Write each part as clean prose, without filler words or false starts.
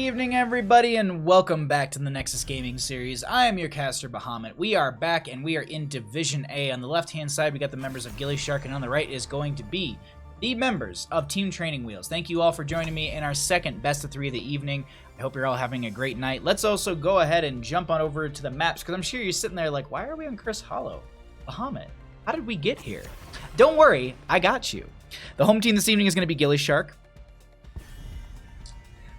evening, everybody, and welcome back to the Nexus Gaming Series. I am your caster, Bahamut. We are back, and we are in Division A. On the left-hand side, we got the members of gillyShark, and on the right is going to be the members of Team Training Wheels. Thank you all for joining me in our second best of three of the evening. I hope you're all having a great night. Let's also go ahead and jump on over to the maps, because I'm sure you're sitting there like, why are we on Chris Hollow? Bahamut, how did we get here? Don't worry, I got you. The home team this evening is going to be gillyShark.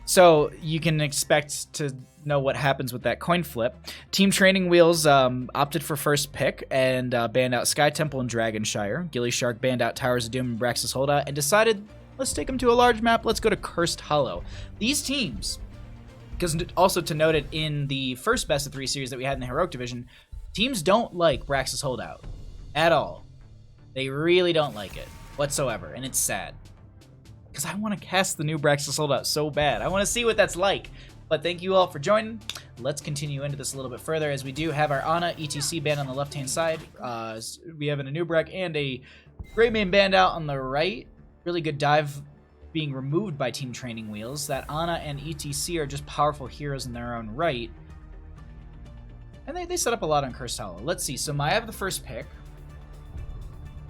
So you can expect to know what happens with that coin flip. Team Training Wheels opted for first pick and banned out Sky Temple and Dragonshire. gillyShark banned out Towers of Doom and Braxis Holdout and decided, let's take them to a large map, let's go to Cursed Hollow. These teams, because also to note it in the first best of three series that we had in the Heroic Division, teams don't like Braxis Holdout at all. They really don't like it whatsoever, and it's sad. Because I want to cast the new Braxis Holdout so bad. I want to see what that's like. But thank you all for joining. Let's continue into this a little bit further, as we do have our Ana ETC band on the left-hand side. We have an Anubrek and a Greymane band out on the right. Really good dive being removed by Team Training Wheels. That Ana and ETC are just powerful heroes in their own right. And they set up a lot on Cursed Hollow. Let's see. So I have the first pick.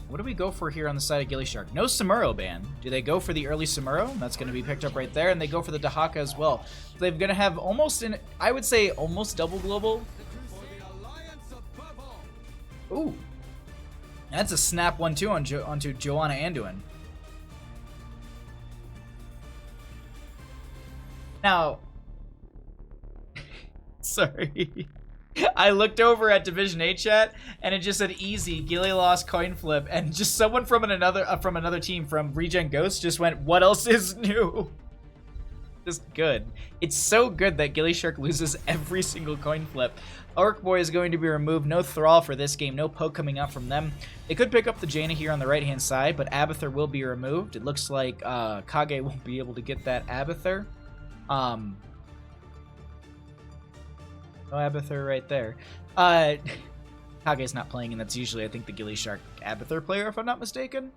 What do we go for here on the side of gillyShark? No Samuro ban. Do they go for the early Samuro? That's going to be picked up right there, and they go for the Dahaka as well. So they're going to have almost, I would say, almost double global. Ooh. That's a snap 1-2 onto Joanna Anduin. Now, sorry. I looked over at Division A chat, and it just said easy, Gilly lost coin flip, and just someone from another team from Regen Ghost just went, what else is new? Just good. It's so good that gillyShark loses every single coin flip. Orc Boy is going to be removed. No Thrall for this game. No poke coming out from them. They could pick up the Jaina here on the right-hand side, but Abathur will be removed. It looks like Kage won't be able to get that Abathur. No Abathur right there. Kage's not playing, and that's usually, I think, the gillyShark Abathur player, if I'm not mistaken.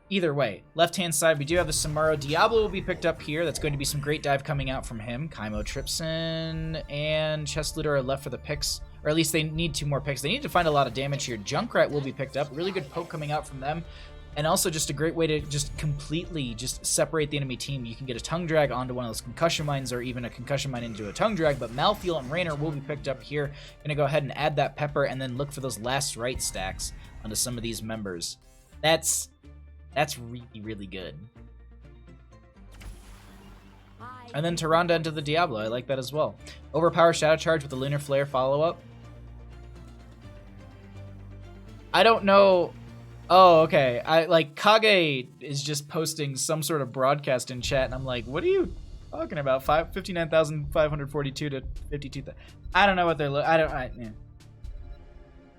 Either way, left-hand side, we do have the Samuro. Diablo will be picked up here. That's going to be some great dive coming out from him. Kaimo Tripson and Chest Looter are left for the picks, or at least they need 2 more picks. They need to find a lot of damage here. Junkrat will be picked up. Really good poke coming out from them. And also just a great way to just completely just separate the enemy team. You can get a tongue drag onto one of those concussion mines, or even a concussion mine into a tongue drag, but Malthael and Raynor will be picked up here. Gonna go ahead and add that pepper and then look for those last right stacks onto some of these members. That's really, really good. And then Tyrande into the Diablo, I like that as well. Overpower Shadow Charge with the Lunar Flare follow-up. I don't know. Oh, okay. Kage is just posting some sort of broadcast in chat, and I'm like, what are you talking about? 59,542 to 52,000. I don't know what they're yeah.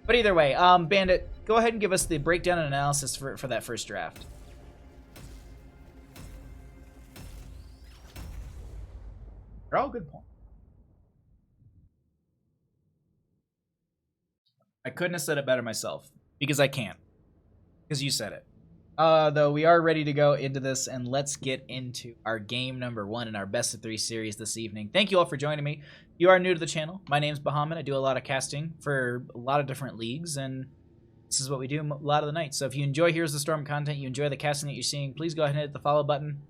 But either way, Bandit, go ahead and give us the breakdown and analysis for that first draft. They're all good points. I couldn't have said it better myself, because I can't. Because you said it. Though we are ready to go into this, and let's get into our game number 1 in our best of 3 series this evening. Thank you all for joining me. If you are new to the channel, my name's Bahamut. I do a lot of casting for a lot of different leagues, and this is what we do a lot of the nights. So if you enjoy Here's the Storm content, you enjoy the casting that you're seeing, please go ahead and hit the follow button.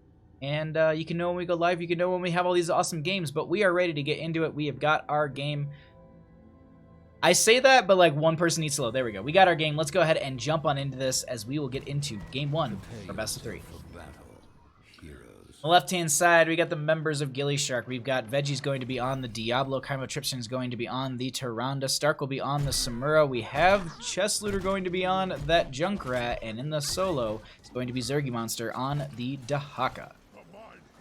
And you can know when we go live, you can know when we have all these awesome games, but we are ready to get into it. We have got our game. I say that, but like one person needs to load. There we go. We got our game. Let's go ahead and jump on into this as we will get into game 1 for best of 3. On the left-hand side, we got the members of gillyShark. We've got Veggie's going to be on the Diablo. Kaimo Tripson is going to be on the Tyrande. Stark will be on the Samuro. We have Chest Looter going to be on that Junkrat. And in the solo, it's going to be Zergy Monster on the Dahaka.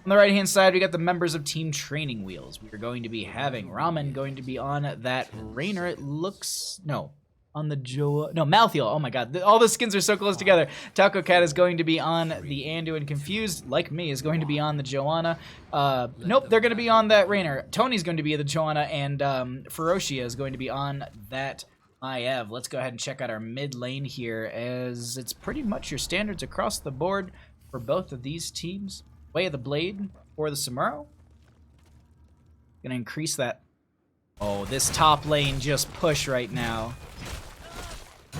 On the right-hand side, we got the members of Team Training Wheels. We are going to be having Ramen going to be on that Raynor. It looks... No. On the No, Malthael. Oh my god. All the skins are so close together. Taco Cat is going to be on the Anduin. Confused, like me, is going to be on the Joanna. Nope, they're going to be on that Raynor. Tony's going to be the Joanna, and Ferocia is going to be on that Maiev. Let's go ahead and check out our mid lane here, as it's pretty much your standards across the board for both of these teams. Way of the Blade for the Samuro. Gonna increase that. Oh, this top lane just push right now.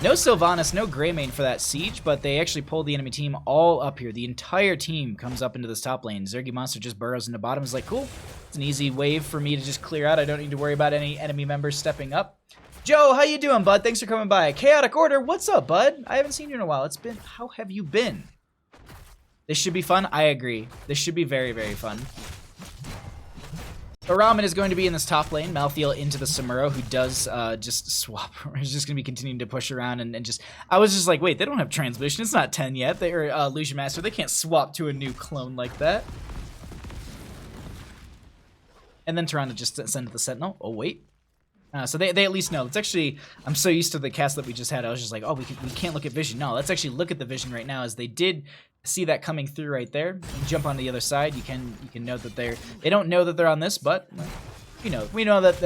No Sylvanas, no Greymane for that siege, but they actually pull the enemy team all up here. The entire team comes up into this top lane. Zergy Monster just burrows into bottom. Is like, cool. It's an easy wave for me to just clear out. I don't need to worry about any enemy members stepping up. Joe, how you doing, bud? Thanks for coming by. Chaotic Order, what's up, bud? I haven't seen you in a while. It's been... How have you been? This should be fun. I agree. This should be very, very fun. Ramen is going to be in this top lane. Malthael into the Samuro, who does just swap. He's just going to be continuing to push around and just... I was just like, wait, they don't have transmission. It's not 10 yet. They're Illusion Master. They can't swap to a new clone like that. And then Tirana just send to the Sentinel. Oh, wait. So they at least know. It's actually... I'm so used to the cast that we just had. I was just like, oh, we can't look at vision. No, let's actually look at the vision right now, as they did... see that coming through right there. You jump on the other side. You can note that they don't know that they're on this, but you know, we know that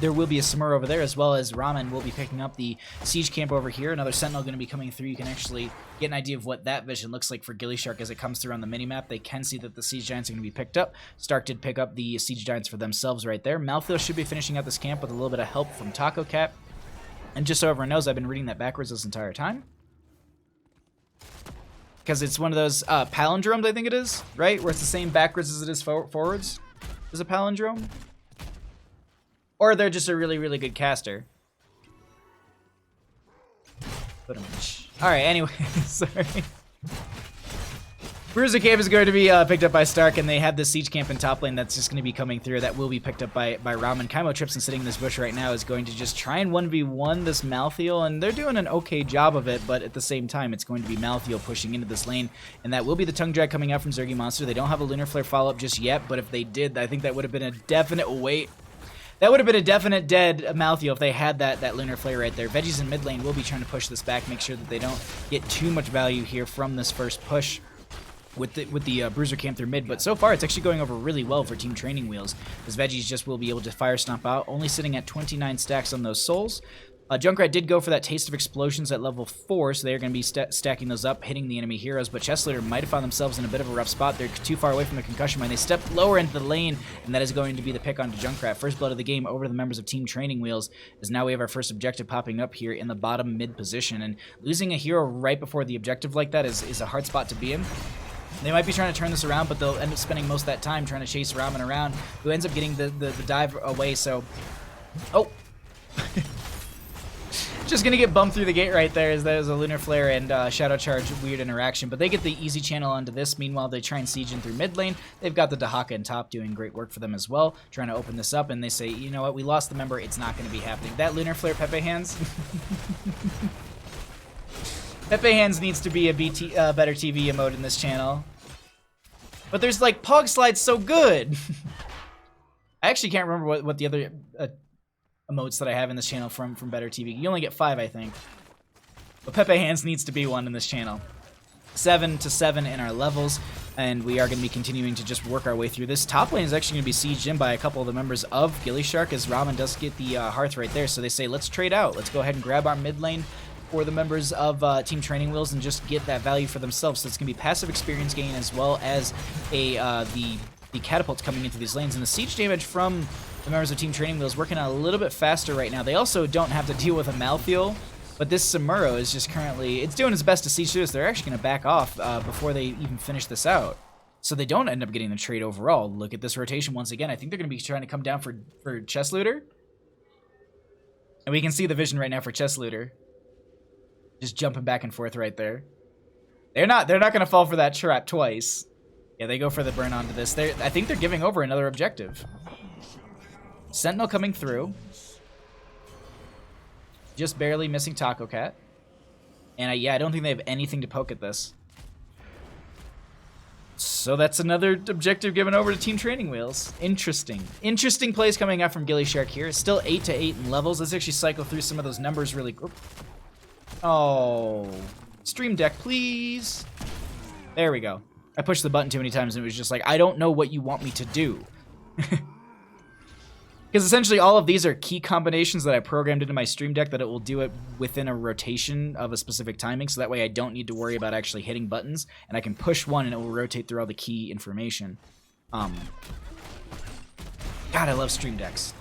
there will be a Samur over there, as well as Ramen will be picking up the siege camp over here. Another Sentinel going to be coming through. You can actually get an idea of what that vision looks like for gillyShark as it comes through on the minimap. They can see that the siege giants are going to be picked up. Stark did pick up the siege giants for themselves right there. Malthael should be finishing out this camp with a little bit of help from Taco Cat. And just so everyone knows, I've been reading that backwards this entire time, because it's one of those palindromes, I think it is, right? Where it's the same backwards as it is forwards. Is a palindrome? Or they're just a really, really good caster. Alright, anyway, sorry. Bruiser Camp is going to be picked up by Stark, and they have this siege camp in top lane that's just going to be coming through. That will be picked up by Ramen. Kaimo Tripson sitting in this bush right now is going to just try and 1v1 this Malthael, and they're doing an okay job of it, but at the same time, it's going to be Malthael pushing into this lane, and that will be the tongue drag coming out from Zergy Monster. They don't have a Lunar Flare follow-up just yet, but if they did, I think that would have been a definite wait. That would have been a definite dead Malthael if they had that Lunar Flare right there. Veggies in mid lane will be trying to push this back, make sure that they don't get too much value here from this first push with the Bruiser Camp through mid, but so far it's actually going over really well for Team Training Wheels, as Veggies just will be able to fire stomp out, only sitting at 29 stacks on those souls. Junkrat did go for that Taste of Explosions at level 4, so they're going to be stacking those up, hitting the enemy heroes, but Chestleader might have found themselves in a bit of a rough spot. They're too far away from the concussion mine. They stepped lower into the lane, and that is going to be the pick onto Junkrat. First blood of the game over to the members of Team Training Wheels, as now we have our first objective popping up here in the bottom mid position, and losing a hero right before the objective like that is a hard spot to be in. They might be trying to turn this around, but they'll end up spending most of that time trying to chase Ramen around, who ends up getting the dive away, so... Oh! Just gonna get bumped through the gate right there, as there's a Lunar Flare and Shadow Charge weird interaction, but they get the easy channel onto this. Meanwhile, they try and siege in through mid lane. They've got the Dahaka in top doing great work for them as well, trying to open this up, and they say, you know what, we lost the member, it's not gonna be happening. That Lunar Flare Pepe Hands... Pepe Hands needs to be a better TV emote in this channel. But there's like Pog Slide's so good. I actually can't remember what the other emotes that I have in this channel from Better TV. You only get 5, I think. But Pepe Hands needs to be one in this channel. 7 to 7 in our levels, and we are going to be continuing to just work our way through this. Top lane is actually going to be sieged in by a couple of the members of gillyShark, as Ramen does get the Hearth right there. So they say, let's trade out. Let's go ahead and grab our mid lane for the members of Team Training Wheels and just get that value for themselves. So it's going to be passive experience gain, as well as the catapults coming into these lanes. And the siege damage from the members of Team Training Wheels working out a little bit faster right now. They also don't have to deal with a Malthael, but this Samuro is just currently... It's doing its best to siege through this. They're actually going to back off before they even finish this out. So they don't end up getting the trade overall. Look at this rotation once again. I think they're going to be trying to come down for Chest Looter. And we can see the vision right now for Chest Looter. Just jumping back and forth right there. They're not going to fall for that trap twice. Yeah, they go for the burn onto this. I think they're giving over another objective. Sentinel coming through. Just barely missing Taco Cat. And yeah, I don't think they have anything to poke at this. So that's another objective given over to Team Training Wheels. Interesting. Interesting plays coming out from gillyShark here. It's still 8 to 8 in levels. Let's actually cycle through some of those numbers really quick. Oh, Stream Deck, please. There we go. I pushed the button too many times and it was just like, I don't know what you want me to do. Because essentially all of these are key combinations that I programmed into my Stream Deck that it will do it within a rotation of a specific timing, so that way I don't need to worry about actually hitting buttons, and I can push one and it will rotate through all the key information. God, I love stream decks.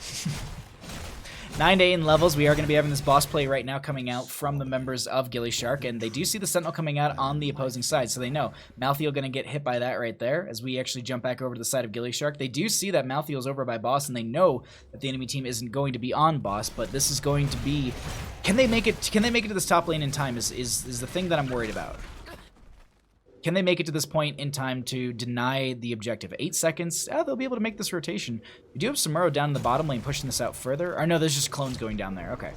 9 to 8 in levels. We are going to be having this boss play right now coming out from the members of gillyShark, and they do see the Sentinel coming out on the opposing side, so they know Malthael going to get hit by that right there as we actually jump back over to the side of gillyShark. They do see that Malthael's over by boss, and they know that the enemy team isn't going to be on boss, but this is going to be... Can they make it to this top lane in time is the thing that I'm worried about. Can they make it to this point in time to deny the objective? 8 seconds? They'll be able to make this rotation. We do have Samuro down in the bottom lane pushing this out further. Or no, there's just clones going down there. Okay.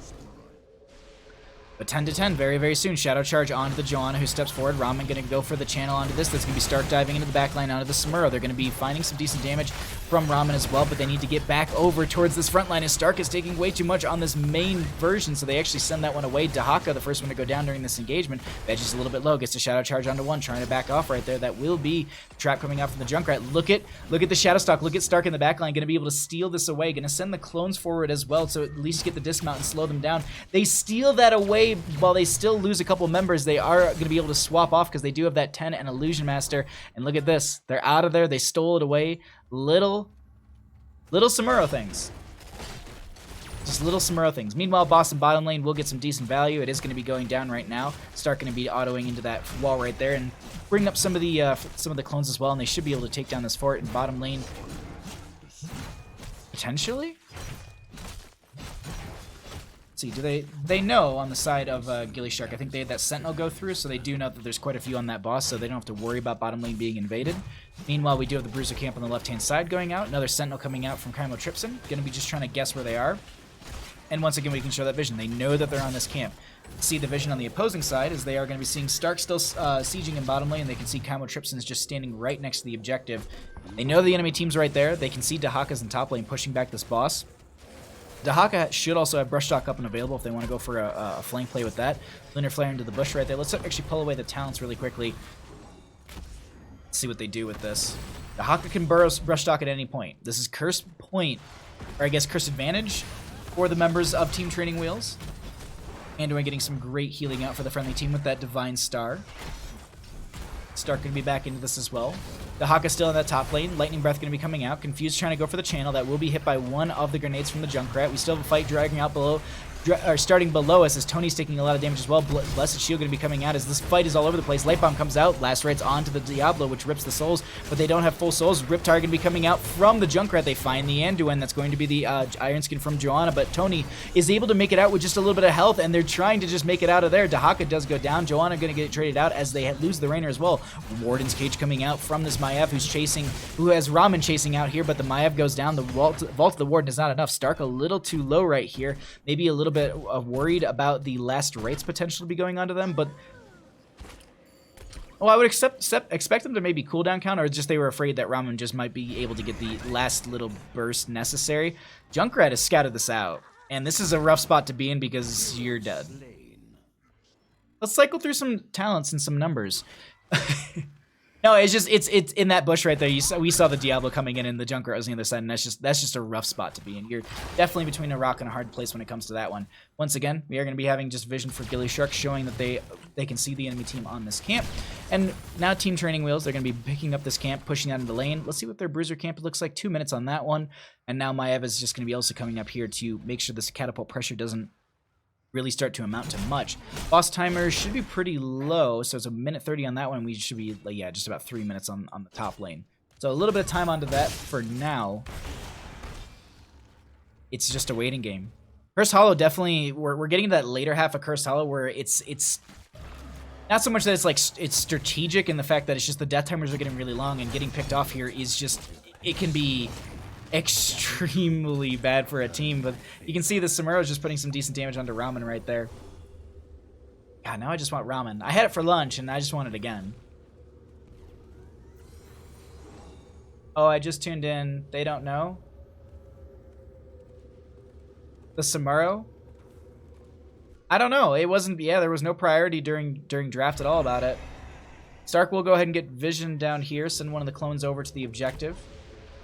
But 10 to 10 very, very soon. Shadow Charge onto the Joanna who steps forward. Ramen going to go for the channel onto this. That's going to be Stark diving into the back line onto the Samuro. They're going to be finding some decent damage from Ramen as well, but they need to get back over towards this front line as Stark is taking way too much on this main version, so they actually send that one away. Dahaka, the first one to go down during this engagement. Veggie's a little bit low, gets a Shadow Charge onto one, trying to back off right there. That will be the trap coming out from the Junkrat. Look at the Shadow Stalk. Look at Stark in the back line, going to be able to steal this away. Going to send the clones forward as well, so at least get the dismount and slow them down. They steal that away while they still lose a couple members. They are going to be able to swap off because they do have that 10 and Illusion Master. And look at this. They're out of there. They stole it away. Little Samuro things. Just little Samuro things. Meanwhile, boss and bottom lane will get some decent value. It is going to be going down right now. Stark going to be autoing into that wall right there and bring up some of the clones as well. And they should be able to take down this fort in bottom lane. Potentially? See, they know on the side of gillyShark. I think they had that Sentinel go through, so they do know that there's quite a few on that boss, so they don't have to worry about bottom lane being invaded. Meanwhile, we do have the Bruiser camp on the left-hand side going out. Another Sentinel coming out from Kymo Tripson. Going to be just trying to guess where they are. And once again, we can show that vision. They know that they're on this camp. See the vision on the opposing side as they are going to be seeing Stark still sieging in bottom lane. And they can see Kymo Tripson's just standing right next to the objective. They know the enemy team's right there. They can see Dahaka's in top lane pushing back this boss. Dahaka should also have Brush Stock up and available if they want to go for a flank play with that. Lunar Flare into the bush right there. Let's actually pull away the talents really quickly. Let's see what they do with this. Dahaka can Brush Stock at any point. This is Curse Point, or I guess Curse Advantage for the members of Team Training Wheels. Anduin getting some great healing out for the friendly team with that Divine Star. Stark going to be back into this as well. Dahaka still in that top lane. Lightning Breath going to be coming out. Confused trying to go for the channel. That will be hit by one of the grenades from the Junkrat. We still have a fight dragging out below, starting below us as Tony's taking a lot of damage as well. Blessed Shield going to be coming out as this fight is all over the place. Light Bomb comes out. Lacerates onto the Diablo, which rips the souls, but they don't have full souls. Riptar going to be coming out from the Junkrat. They find the Anduin. That's going to be the Iron Skin from Joanna, but Tony is able to make it out with just a little bit of health, and they're trying to just make it out of there. Dahaka does go down. Joanna going to get traded out as they lose the Rainer as well. Warden's Cage coming out from this Maiev who has Ramen chasing out here, but the Maiev goes down. The vault of the Warden is not enough. Stark a little too low right here. Maybe a little bit worried about the last rites potential to be going on to them, but I would expect them to maybe cooldown count, or just they were afraid that Ramen just might be able to get the last little burst necessary. Junkrat has scouted this out, and this is a rough spot to be in because you're dead. Let's cycle through some talents and some numbers. No, it's in that bush right there. We saw the Diablo coming in and the Junkrat was on the other side, and that's just a rough spot to be in. You're definitely between a rock and a hard place when it comes to that one. Once again, we are going to be having just vision for gillyShark, showing that they can see the enemy team on this camp. And now Team Training Wheels, they're going to be picking up this camp, pushing out into lane. Let's see what their Bruiser camp looks like. 2 minutes on that one. And now Maiev is just going to be also coming up here to make sure this catapult pressure doesn't really start to amount to much. Boss timer should be pretty low, so it's a minute 30 on that one. We should be, yeah, just about 3 minutes on the top lane. So a little bit of time onto that for now. It's just a waiting game. Cursed Hollow, definitely, we're getting to that later half of Cursed Hollow where it's not so much that it's strategic in the fact that it's just the death timers are getting really long, and getting picked off here is just, it can be extremely bad for a team. But you can see the Samuro is just putting some decent damage onto Ramen right there. God, now I just want Ramen. I had it for lunch and I just want it again. Oh, I just tuned in. They don't know. The Samuro? I don't know. It wasn't, yeah, there was no priority during draft at all about it. Stark will go ahead and get vision down here, send one of the clones over to the objective.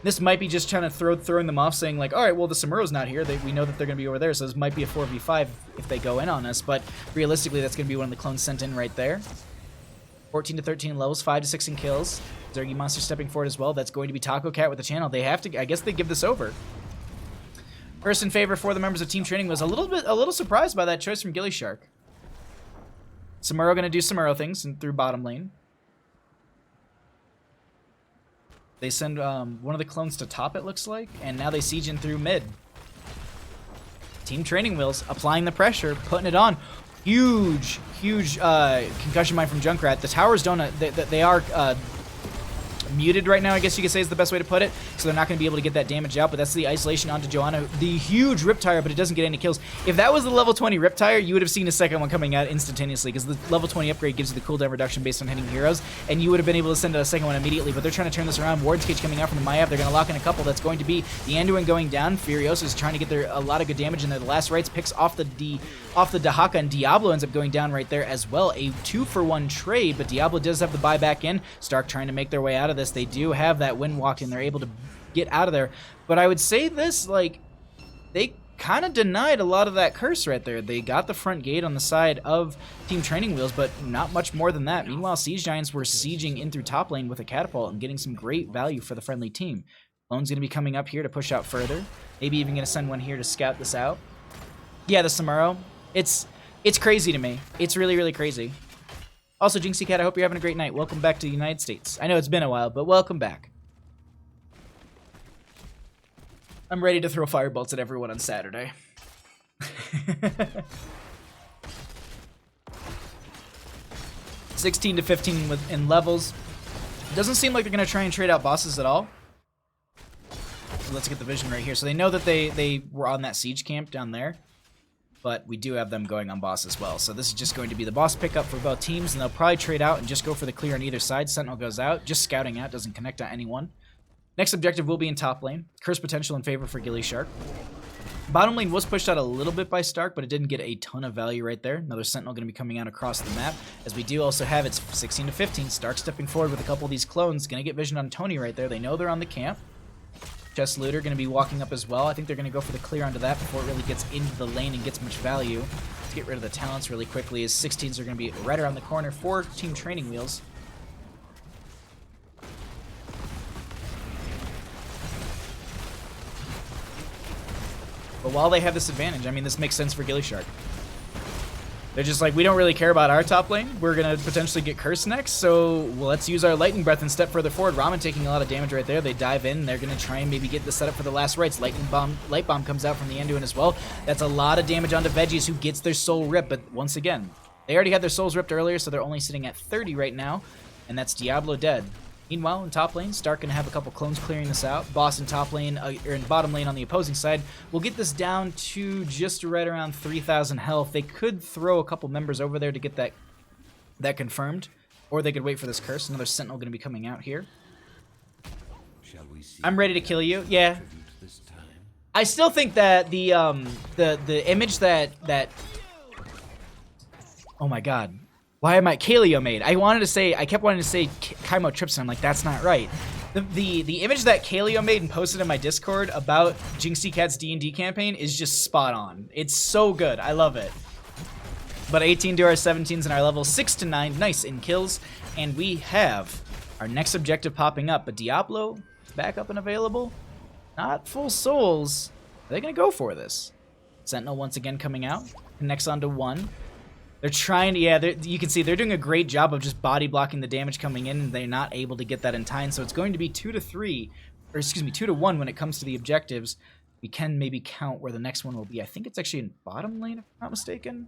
This might be just trying to throwing them off, saying like, all right, well, the Samuro's not here. We know that they're going to be over there, so this might be a 4v5 if they go in on us. But realistically, that's going to be one of the clones sent in right there. 14 to 13 levels, 5 to 6 in kills. Zergy Monster stepping forward as well. That's going to be Taco Cat with the channel. They have to, I guess they give this over. First in favor for the members of Team Training was a little surprised by that choice from gillyShark. Samuro going to do Samuro things through bottom lane. They send one of the clones to top, it looks like, and now they siege in through mid. Team Training Wheels applying the pressure, putting it on. Huge concussion mine from Junkrat. The towers don't, they are muted right now, I guess you could say is the best way to put it. So they're not going to be able to get that damage out, but that's the isolation onto Joanna. The huge Riptire, but it doesn't get any kills. If that was the level 20 Riptire, you would have seen a second one coming out instantaneously, because the level 20 upgrade gives you the cooldown reduction based on hitting heroes, and you would have been able to send out a second one immediately, but they're trying to turn this around. Warden's Cage coming out from the Mayav. They're going to lock in a couple. That's going to be the Anduin going down. Furiosa is trying to get a lot of good damage in there. The last rights picks off the Dahaka, and Diablo ends up going down right there as well. A 2-for-1 trade, but Diablo does have the buyback in. Stark trying to make their way out of this. They do have that wind walk, and they're able to get out of there. But I would say this, like, they kind of denied a lot of that curse right there. They got the front gate on the side of Team Training Wheels, but not much more than that. Meanwhile, Siege Giants were sieging in through top lane with a catapult and getting some great value for the friendly team. Lone's going to be coming up here to push out further. Maybe even going to send one here to scout this out. Yeah, the Samuro. It's crazy to me. It's really, really crazy. Also, Jinxie Cat, I hope you're having a great night. Welcome back to the United States. I know it's been a while, but welcome back. I'm ready to throw firebolts at everyone on Saturday. 16 to 15 in levels. It doesn't seem like they're going to try and trade out bosses at all. So let's get the vision right here. So they know that they were on that siege camp down there. But we do have them going on boss as well. So this is just going to be the boss pickup for both teams, and they'll probably trade out and just go for the clear on either side. Sentinel goes out, just scouting out, doesn't connect on anyone. Next objective will be in top lane. Curse potential in favor for gillyShark. Bottom lane was pushed out a little bit by Stark, but it didn't get a ton of value right there. Another Sentinel going to be coming out across the map, as we do also have it's 16 to 15. Stark stepping forward with a couple of these clones. Going to get vision on Tony right there. They know they're on the camp. Chest Looter going to be walking up as well. I think they're going to go for the clear onto that before it really gets into the lane and gets much value. Let's get rid of the talents really quickly, as 16s are going to be right around the corner for Team Training Wheels. But while they have this advantage, I mean, this makes sense for gillyShark. They're just like, we don't really care about our top lane. We're going to potentially get cursed next, so let's use our Lightning Breath and step further forward. Ramen taking a lot of damage right there. They dive in. They're going to try and maybe get the setup for the last rights. Light Bomb comes out from the Anduin as well. That's a lot of damage onto Veggies, who gets their soul ripped. But once again, they already had their souls ripped earlier, so they're only sitting at 30 right now, and that's Diablo dead. Meanwhile, in top lane, Stark gonna have a couple clones clearing this out. Boss in top lane, or in bottom lane on the opposing side, will get this down to just right around 3,000 health. They could throw a couple members over there to get that confirmed, or they could wait for this curse. Another Sentinel gonna be coming out here. I'm ready to kill you. Yeah. I still think that the image that oh my god. Why am I Kaleo made? I kept wanting to say Kaimo Tripson. I'm like, that's not right. The image that Kaleo made and posted in my Discord about Jinxie Cat's D&D campaign is just spot on. It's so good. I love it. But 18 to our 17s and our level 6 to 9. Nice in kills. And we have our next objective popping up. But Diablo is back up and available. Not full souls. Are they going to go for this? Sentinel once again coming out. Connects onto one. They're trying to, yeah, you can see they're doing a great job of just body blocking the damage coming in, and they're not able to get that in time. So it's going to be 2 to 1 when it comes to the objectives. We can maybe count where the next one will be. I think it's actually in bottom lane, if I'm not mistaken.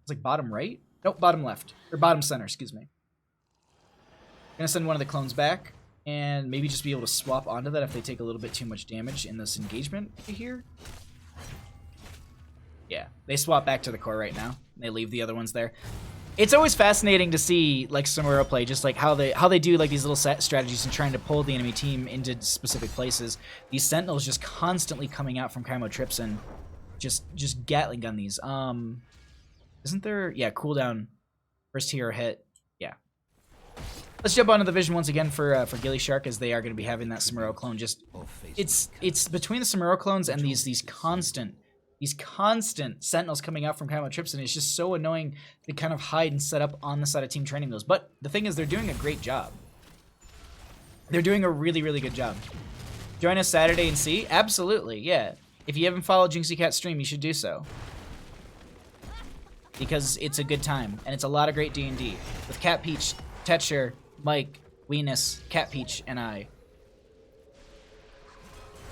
It's like bottom right? Nope, bottom left. Or bottom center, excuse me. I'm going to send one of the clones back, and maybe just be able to swap onto that if they take a little bit too much damage in this engagement here. Yeah, they swap back to the core right now. They leave the other ones there. It's always fascinating to see like Samuro play, just like how they do like these little set strategies and trying to pull the enemy team into specific places. These Sentinels just constantly coming out from Kaimo Tripson, just Gatling gun these. Isn't there? Yeah, cooldown, first hero hit. Yeah. Let's jump onto the vision once again for gillyShark, as they are going to be having that Samuro clone. Just it's between the Samuro clones and these constant These constant sentinels coming out from Camo Trips, and it's just so annoying to kind of hide and set up on the side of team training those. But the thing is, they're doing a great job. They're doing a really, really good job. Join us Saturday and see? Absolutely, yeah. If you haven't followed Jinxie Cat's stream, you should do so. Because it's a good time, and it's a lot of great D&D. With Cat Peach, Tetcher, Mike, Weenus, Cat Peach, and I.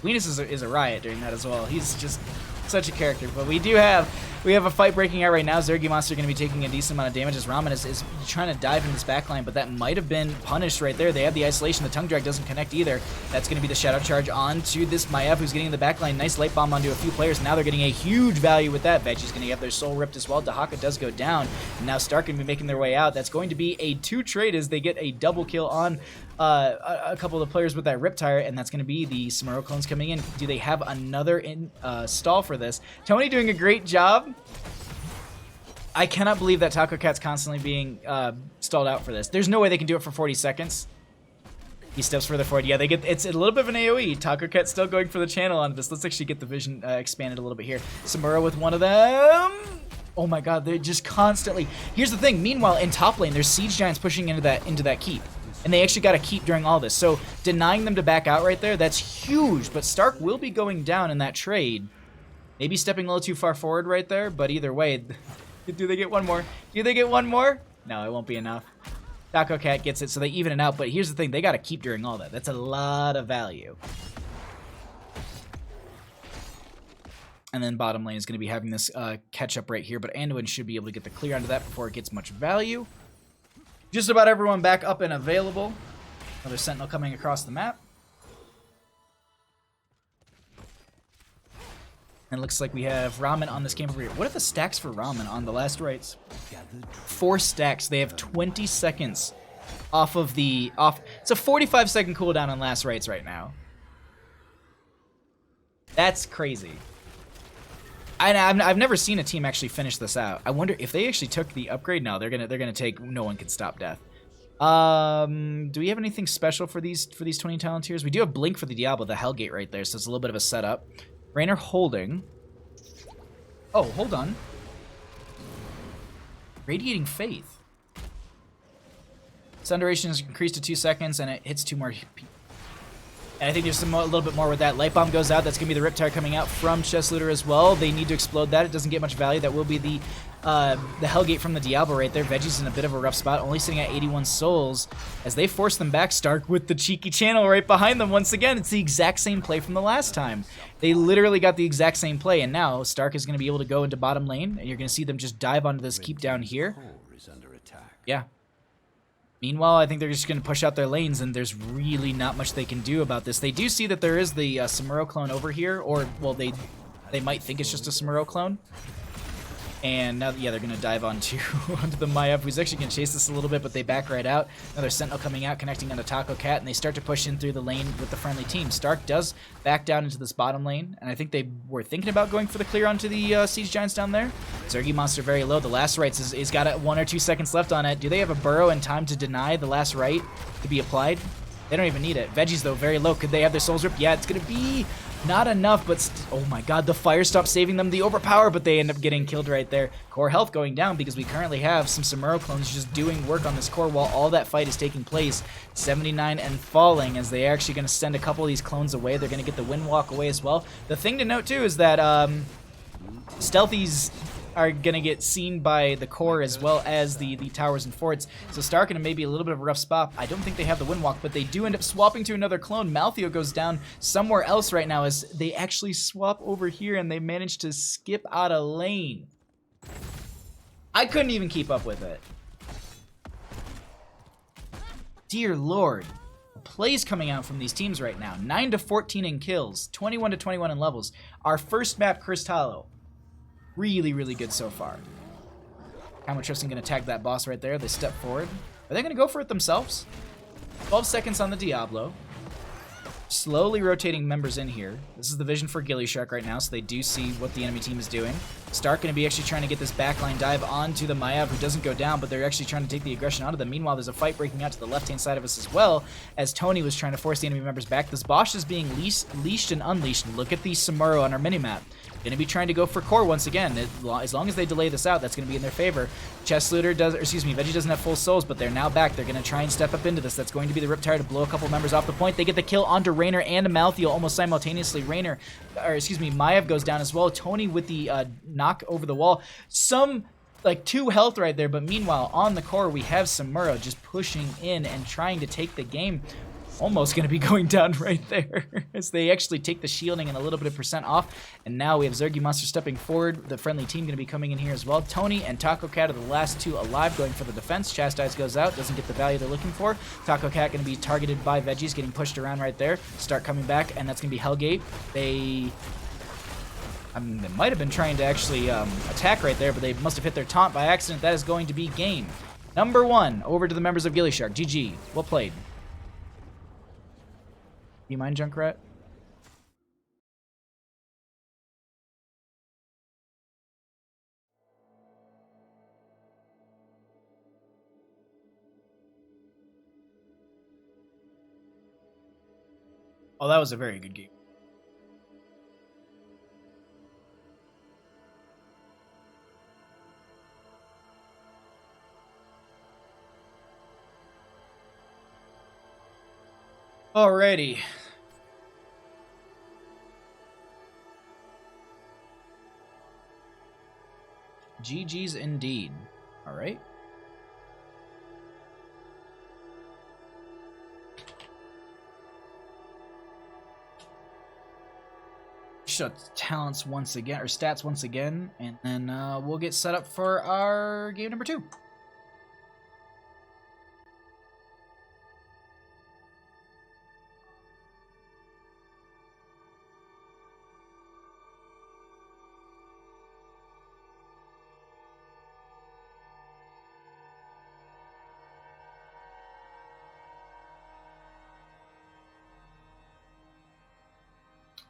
Weenus is a riot during that as well. He's just such a character. But we have a fight breaking out right now. Zergy Monster going to be taking a decent amount of damage as Ramen is trying to dive in this backline, but that might have been punished right there. They have the isolation. The tongue drag doesn't connect either. That's going to be the shadow charge onto this Maiev, who's getting in the backline. Nice light bomb onto a few players. Now they're getting a huge value with that. Veggie's going to get their soul ripped as well. Dahaka does go down. And now Stark going to be making their way out. That's going to be a 2 trade as they get a double kill on a couple of the players with that Riptire, and that's going to be the Samuro clones coming in. Do they have another stall for this? Tony doing a great job. I cannot believe that Taco Cat's constantly being stalled out for this. There's no way they can do it for 40 seconds. He steps further forward. Yeah, it's a little bit of an AoE. Taco Cat's still going for the channel on this. Let's actually get the vision expanded a little bit here. Samuro with one of them. Oh my god, they're just constantly... Here's the thing. Meanwhile, in top lane, there's Siege Giants pushing into that keep. And they actually got a keep during all this. So denying them to back out right there, that's huge. But Stark will be going down in that trade. Maybe stepping a little too far forward right there. But either way, do they get one more? Do they get one more? No, it won't be enough. Taco Cat gets it, so they even it out. But here's the thing. They got to keep during all that. That's a lot of value. And then bottom lane is going to be having this catch-up right here. But Anduin should be able to get the clear onto that before it gets much value. Just about everyone back up and available. Another Sentinel coming across the map. And it looks like we have Ramen on this game over here. What are the stacks for Ramen on the last rights? 4 stacks. They have 20 seconds off of the... It's a 45-second cooldown on last rights right now. That's crazy. I've never seen a team actually finish this out. I wonder if they actually took the upgrade. No, they're gonna take No One Can Stop Death. Do we have anything special for these 20 talent tiers? We do have Blink for the Diablo, the Hellgate right there, so it's a little bit of a setup. Raynor holding. Oh, hold on. Radiating Faith. Sun duration is increased to 2 seconds, and it hits 2 more. And I think there's a little bit more with that. Light Bomb goes out. That's going to be the Riptire coming out from Chest Looter as well. They need to explode that. It doesn't get much value. That will be the Hellgate from the Diablo right there. Veggie's in a bit of a rough spot, only sitting at 81 souls. As they force them back, Stark with the cheeky channel right behind them once again. It's the exact same play from the last time. They literally got the exact same play, and now Stark is going to be able to go into bottom lane, and you're going to see them just dive onto this keep down here. Yeah. Meanwhile, I think they're just going to push out their lanes, and there's really not much they can do about this. They do see that there is the Samuro clone over here, or, well, they might think it's just a Samuro clone. And now, yeah, they're going to dive onto the Maiev, who's actually going to chase this a little bit, but they back right out. Another Sentinel coming out, connecting onto Taco Cat, and they start to push in through the lane with the friendly team. Stark does back down into this bottom lane, and I think they were thinking about going for the clear onto the Siege Giants down there. Zergy Monster very low. The last rights is got 1 or 2 seconds left on it. Do they have a burrow in time to deny the last right to be applied? They don't even need it. Veggies, though, very low. Could they have their souls ripped? Yeah, it's going to be... not enough, but oh my god, the fire stop saving them the overpower, but they end up getting killed right there. Core health going down because we currently have some Samuro clones just doing work on this core while all that fight is taking place. 79 and falling as they're actually going to send a couple of these clones away. They're going to get the Windwalk away as well. The thing to note too is that Stealthies are going to get seen by the core as well as the towers and forts. So Stark in maybe a little bit of a rough spot. I don't think they have the Windwalk, but they do end up swapping to another clone. Maltheo goes down somewhere else right now as they actually swap over here and they manage to skip out of lane. I couldn't even keep up with it. Dear Lord. Plays coming out from these teams right now. 9 to 14 in kills. 21 to 21 in levels. Our first map, Crystallo. Really, really good so far. Camo Tristan going to tag that boss right there. They step forward. Are they going to go for it themselves? 12 seconds on the Diablo. Slowly rotating members in here. This is the vision for gillyShark right now, so they do see what the enemy team is doing. Stark going to be actually trying to get this backline dive onto the Maiev, who doesn't go down, but they're actually trying to take the aggression out of them. Meanwhile, there's a fight breaking out to the left-hand side of us as well, as Tony was trying to force the enemy members back. This Bosch is being leashed and unleashed. Look at the Samuro on our minimap. Going to be trying to go for core once again. As long as they delay this out, that's going to be in their favor. Chest Looter does, or excuse me, Veggie doesn't have full souls, but they're now back. They're going to try and step up into this. That's going to be the Riptire to blow a couple members off the point. They get the kill onto Raynor and Amalthea almost simultaneously. Raynor, or excuse me, Maev goes down as well. Tony with the knock over the wall. Some, like 2 health right there, but meanwhile, on the core, we have Samuro just pushing in and trying to take the game. Almost going to be going down right there as they actually take the shielding and a little bit of percent off. And now we have Zergy Monster stepping forward. The friendly team going to be coming in here as well. Tony and Taco Cat are the last 2 alive, going for the defense. Chastise goes out, doesn't get the value they're looking for. Taco Cat going to be targeted by Veggies, getting pushed around right there. Start coming back, and that's going to be Hellgate. They might have been trying to actually attack right there, but they must have hit their taunt by accident. That is going to be game number 1 over to the members of gillyShark. GG. Well played. Do you mind, Junkrat? Oh, that was a very good game. Alrighty. GG's indeed. Alright. Shut talents once again, or stats once again, and then we'll get set up for our game number 2.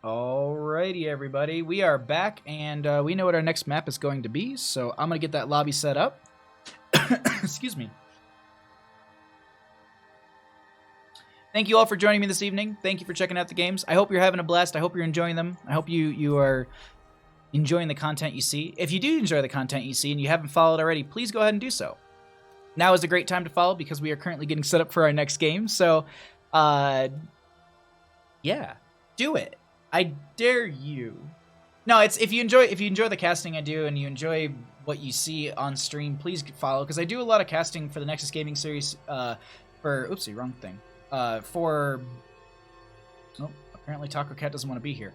Alrighty, everybody. We are back, and we know what our next map is going to be, so I'm going to get that lobby set up. Excuse me. Thank you all for joining me this evening. Thank you for checking out the games. I hope you're having a blast. I hope you're enjoying them. I hope you are enjoying the content you see. If you do enjoy the content you see and you haven't followed already, please go ahead and do so. Now is a great time to follow because we are currently getting set up for our next game, so yeah, do it. I dare you. No, it's if you enjoy the casting I do and you enjoy what you see on stream, please follow, because I do a lot of casting for the Nexus gaming series for oopsie, wrong thing. For apparently Taco Cat doesn't want to be here.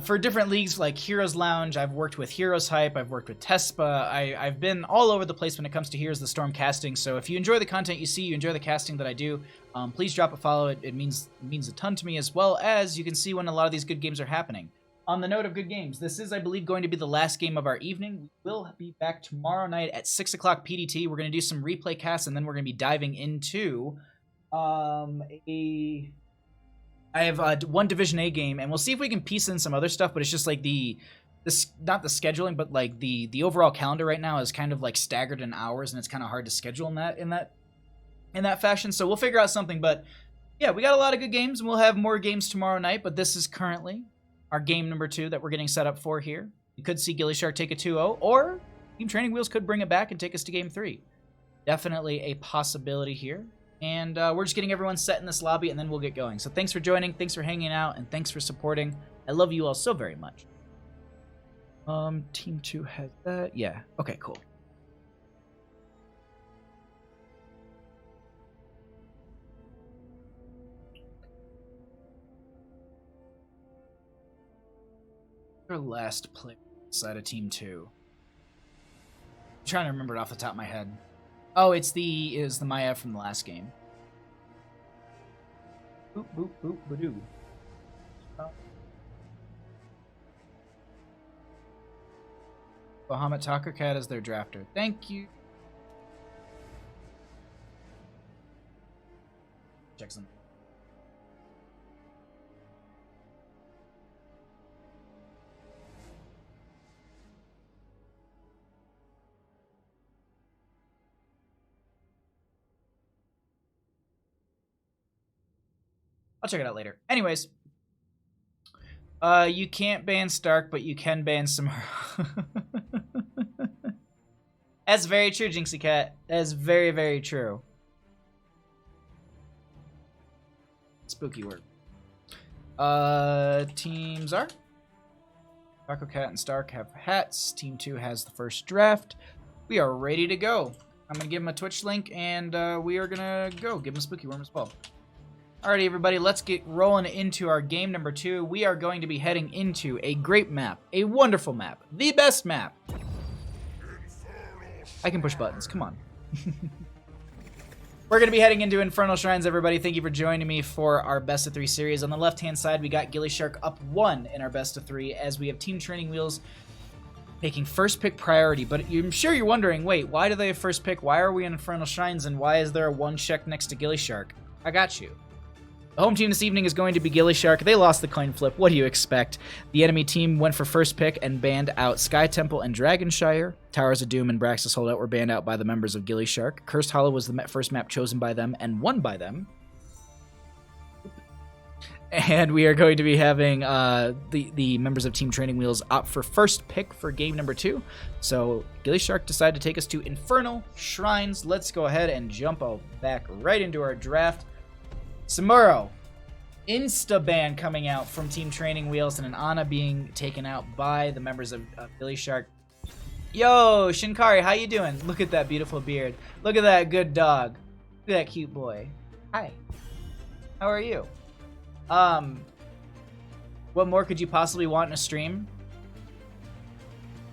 For different leagues like Heroes Lounge, I've worked with Heroes Hype, I've worked with Tespa, I've been all over the place when it comes to Heroes of the Storm casting, so if you enjoy the content you see, you enjoy the casting that I do, please drop a follow. It means a ton to me, as well as you can see when a lot of these good games are happening. On the note of good games, this is, I believe, going to be the last game of our evening. We will be back tomorrow night at 6 o'clock PDT. We're going to do some replay casts, and then we're going to be diving into I have one Division A game, and we'll see if we can piece in some other stuff, but it's just like not the scheduling, but like the overall calendar right now is kind of like staggered in hours, and it's kind of hard to schedule in that fashion. So we'll figure out something, but yeah, we got a lot of good games, and we'll have more games tomorrow night, but this is currently our game number 2 that we're getting set up for here. You could see gillyShark take a 2-0, or Team Training Wheels could bring it back and take us to game 3. Definitely a possibility here. And we're just getting everyone set in this lobby, and then we'll get going. So thanks for joining, thanks for hanging out, and thanks for supporting. I love you all so very much. Team 2 has that. Yeah. Okay, cool. Our last player inside of Team 2. I'm trying to remember it off the top of my head. Oh, it was the Maya from the last game. Boop, boop, boop, badoo. Bahamut Taco Cat is their drafter. Thank you. Check some. I'll check it out later. Anyways, You can't ban Stark, but you can ban Samara. That's very true, Jinxie Cat. That is very, very true. Spooky word. Teams are. Taco Cat and Stark have hats. Team 2 has the first draft. We are ready to go. I'm going to give him a Twitch link, and we are going to go. Give him a Spooky Worm as well. Alrighty, everybody, let's get rolling into our game number 2. We are going to be heading into a great map, a wonderful map, the best map. I can push buttons, come on. We're going to be heading into Infernal Shrines, everybody. Thank you for joining me for our Best of 3 series. On the left-hand side, we got gillyShark up 1 in our Best of 3, as we have Team Training Wheels taking first pick priority. But I'm sure you're wondering, wait, why do they have first pick? Why are we in Infernal Shrines, and why is there a 1 check next to gillyShark? I got you. The home team this evening is going to be gillyShark. They lost the coin flip. What do you expect? The enemy team went for first pick and banned out Sky Temple and Dragonshire. Towers of Doom and Braxis Holdout were banned out by the members of gillyShark. Cursed Hollow was the first map chosen by them and won by them. And we are going to be having the members of Team Training Wheels opt for first pick for game number 2. So gillyShark decided to take us to Infernal Shrines. Let's go ahead and jump back right into our draft. Samuro, insta-ban coming out from Team Training Wheels, and an Ana being taken out by the members of gillyShark. Yo, Shinkari, how you doing? Look at that beautiful beard. Look at that good dog. Look at that cute boy. Hi. How are you? What more could you possibly want in a stream?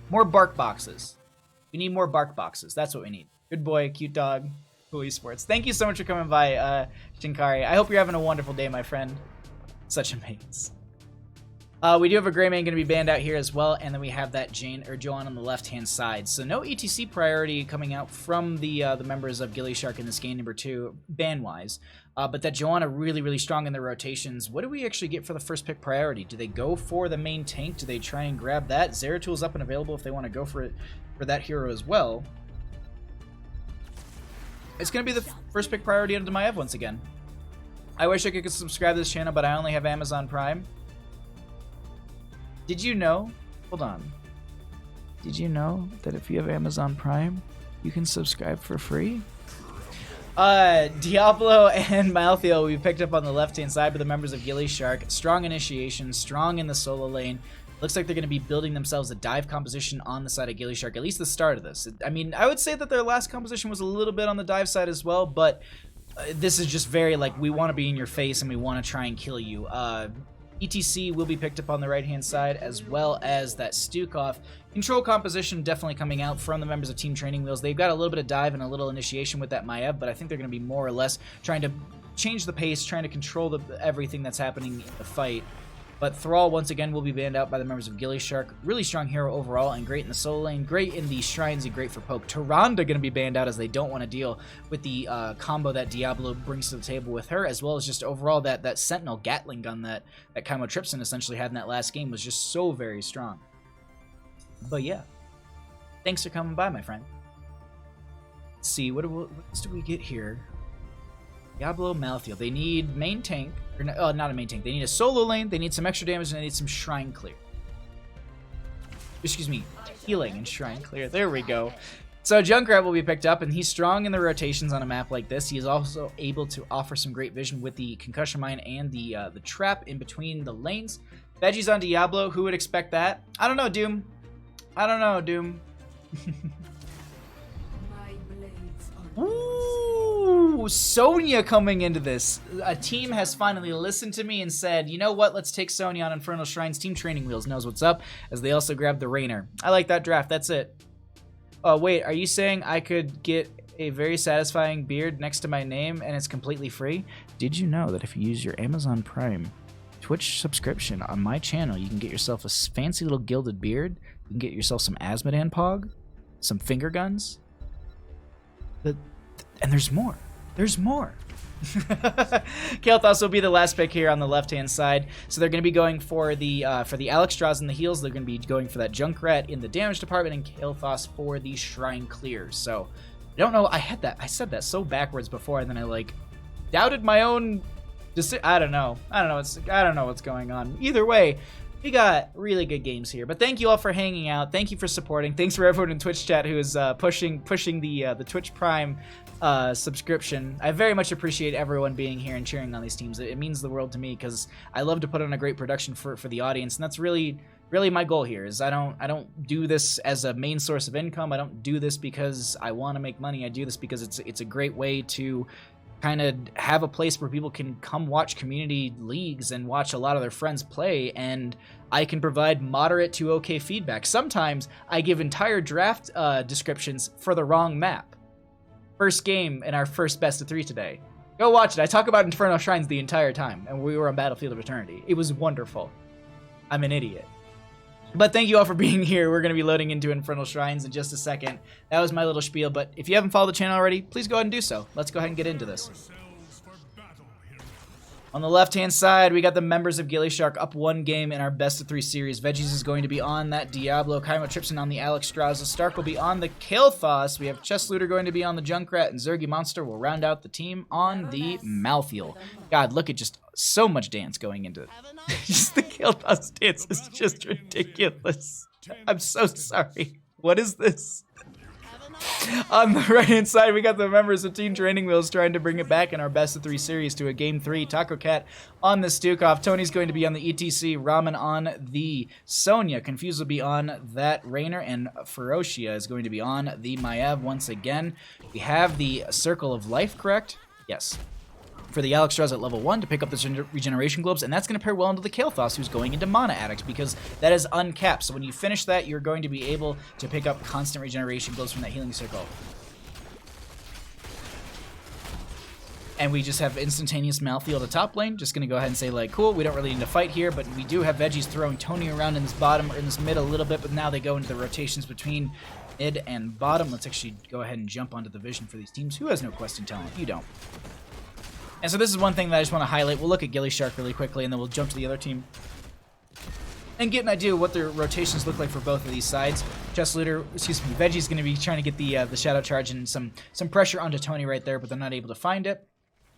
More bark boxes. We need more bark boxes. That's what we need. Good boy, cute dog. Cool esports. Thank you so much for coming by, Shinkari. I hope you're having a wonderful day, my friend. Such a maze. We do have a Greyman going to be banned out here as well, and then we have that Joanne on the left-hand side. So no ETC priority coming out from the members of gillyShark in this game number 2, ban-wise. But that Joanna really, really strong in their rotations. What do we actually get for the first pick priority? Do they go for the main tank? Do they try and grab that? Zeratul up and available if they want to go for it for that hero as well. It's going to be the first pick priority under Maiev once again. I wish I could subscribe to this channel, but I only have Amazon Prime. Did you know? Hold on. Did you know that if you have Amazon Prime, you can subscribe for free? Diablo and Malthael we picked up on the left-hand side with the members of gillyShark. Strong initiation, strong in the solo lane. Looks like they're going to be building themselves a dive composition on the side of gillyShark, at least the start of this. I mean, I would say that their last composition was a little bit on the dive side as well, but this is just very, like, we want to be in your face and we want to try and kill you. ETC will be picked up on the right-hand side, as well as that Stukov. Control composition definitely coming out from the members of Team Training Wheels. They've got a little bit of dive and a little initiation with that Maiev, but I think they're going to be more or less trying to change the pace, trying to control everything that's happening in the fight. But Thrall, once again, will be banned out by the members of gillyShark. Really strong hero overall, and great in the solo lane, great in the shrines, and great for poke. Tyrande going to be banned out as they don't want to deal with the combo that Diablo brings to the table with her, as well as just overall that Sentinel Gatling gun that Kaimo Tripson essentially had in that last game was just so very strong. But yeah, thanks for coming by, my friend. Let's see, what else do we get here? Diablo, Malthael. They need main tank. Or no, not a main tank. They need a solo lane. They need some extra damage, and they need some shrine clear. Excuse me, healing and shrine clear. There we go. So Junkrat will be picked up, and he's strong in the rotations on a map like this. He is also able to offer some great vision with the concussion mine and the trap in between the lanes. Veggie's on Diablo. Who would expect that? I don't know, Doom. I don't know, Doom. Ooh, Sonya coming into this. A team has finally listened to me and said, you know what, let's take Sonya on Infernal Shrines. Team Training Wheels knows what's up, as they also grabbed the Rainer. I like that draft, that's it. Oh, wait, are you saying I could get a very satisfying beard next to my name and it's completely free? Did you know that if you use your Amazon Prime Twitch subscription on my channel, you can get yourself a fancy little gilded beard, you can get yourself some Asmodan Pog, some finger guns, and there's more. There's more. Kael'thas will be the last pick here on the left-hand side. So they're going to be going for the Alexstrasza in the heals. They're going to be going for that Junkrat in the damage department, and Kael'thas for the shrine clears. So I don't know. I said that so backwards before, and then I doubted my own. I don't know. I don't know what's going on. Either way, We got really good games here, but thank you all for hanging out. Thank you for supporting. Thanks for everyone in Twitch chat who is pushing the Twitch Prime subscription. I very much appreciate everyone being here and cheering on these teams. It means the world to me because I love to put on a great production for the audience, and that's really my goal here. Is I don't do this as a main source of income. I don't do this because I want to make money. I do this because it's a great way to kind of have a place where people can come watch community leagues and watch a lot of their friends play, and I can provide moderate to okay feedback. Sometimes I give entire draft descriptions for the wrong map. First game in our first best of 3 today. Go watch it. I talk about Infernal Shrines the entire time, and we were on Battlefield of Eternity. It was wonderful. I'm an idiot. But thank you all for being here. We're going to be loading into Infernal Shrines in just a second. That was my little spiel, but if you haven't followed the channel already, please go ahead and do so. Let's go ahead and get into this. On the left-hand side, we got the members of gillyShark up 1 game in our best of 3 series. Veggies is going to be on that Diablo. Kaimo Tripson on the Alex Strauza. Stark will be on the Kael'thas. We have Chess Looter going to be on the Junkrat, and Zergy Monster will round out the team on the Malthael. God, look at just so much dance going into it. Just the Kael'thas dance is just ridiculous. I'm so sorry. What is this? On the right-hand side, we got the members of Team Training Wheels trying to bring it back in our best of 3 series to a Game 3. Taco Cat on the Stukov. Tony's going to be on the ETC. Ramen on the Sonya. Confused will be on that Raynor. And Ferocia is going to be on the Maiev once again. We have the Circle of Life, correct? Yes. For the Alex Strauza at level 1 to pick up the regeneration globes, and that's going to pair well into the Kael'thas, who's going into Mana Addict, because that is uncapped. So when you finish that, you're going to be able to pick up constant regeneration globes from that healing circle. And we just have instantaneous Malthael at the top lane. Just going to go ahead and say, like, cool, we don't really need to fight here, but we do have Veggies throwing Tony around in this bottom, or in this mid a little bit, but now they go into the rotations between mid and bottom. Let's actually go ahead and jump onto the vision for these teams. Who has no questing talent? You don't. And so this is one thing that I just want to highlight. We'll look at gillyShark really quickly, and then we'll jump to the other team and get an idea of what their rotations look like for both of these sides. Chess Looter, excuse me, Veggie's going to be trying to get the Shadow Charge and some pressure onto Tony right there, but they're not able to find it.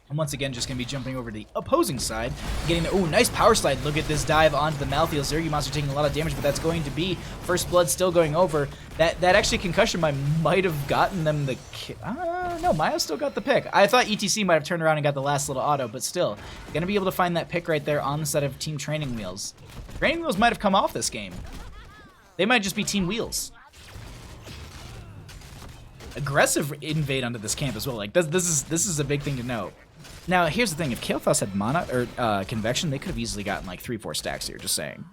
And once again, just going to be jumping over to the opposing side, getting the, oh, nice power slide. Look at this dive onto the Malthael. Zergy Monster taking a lot of damage, but that's going to be First Blood still going over. That actually concussion might have gotten them the no, Maya still got the pick. I thought ETC might have turned around and got the last little auto, but still, going to be able to find that pick right there on the side of Team Training Wheels. Training Wheels might have come off this game. They might just be Team Wheels. Aggressive invade onto this camp as well. Like this is a big thing to note. Now, here's the thing. If Kael'thas had mana or Convection, they could have easily gotten like 3-4 stacks here, just saying.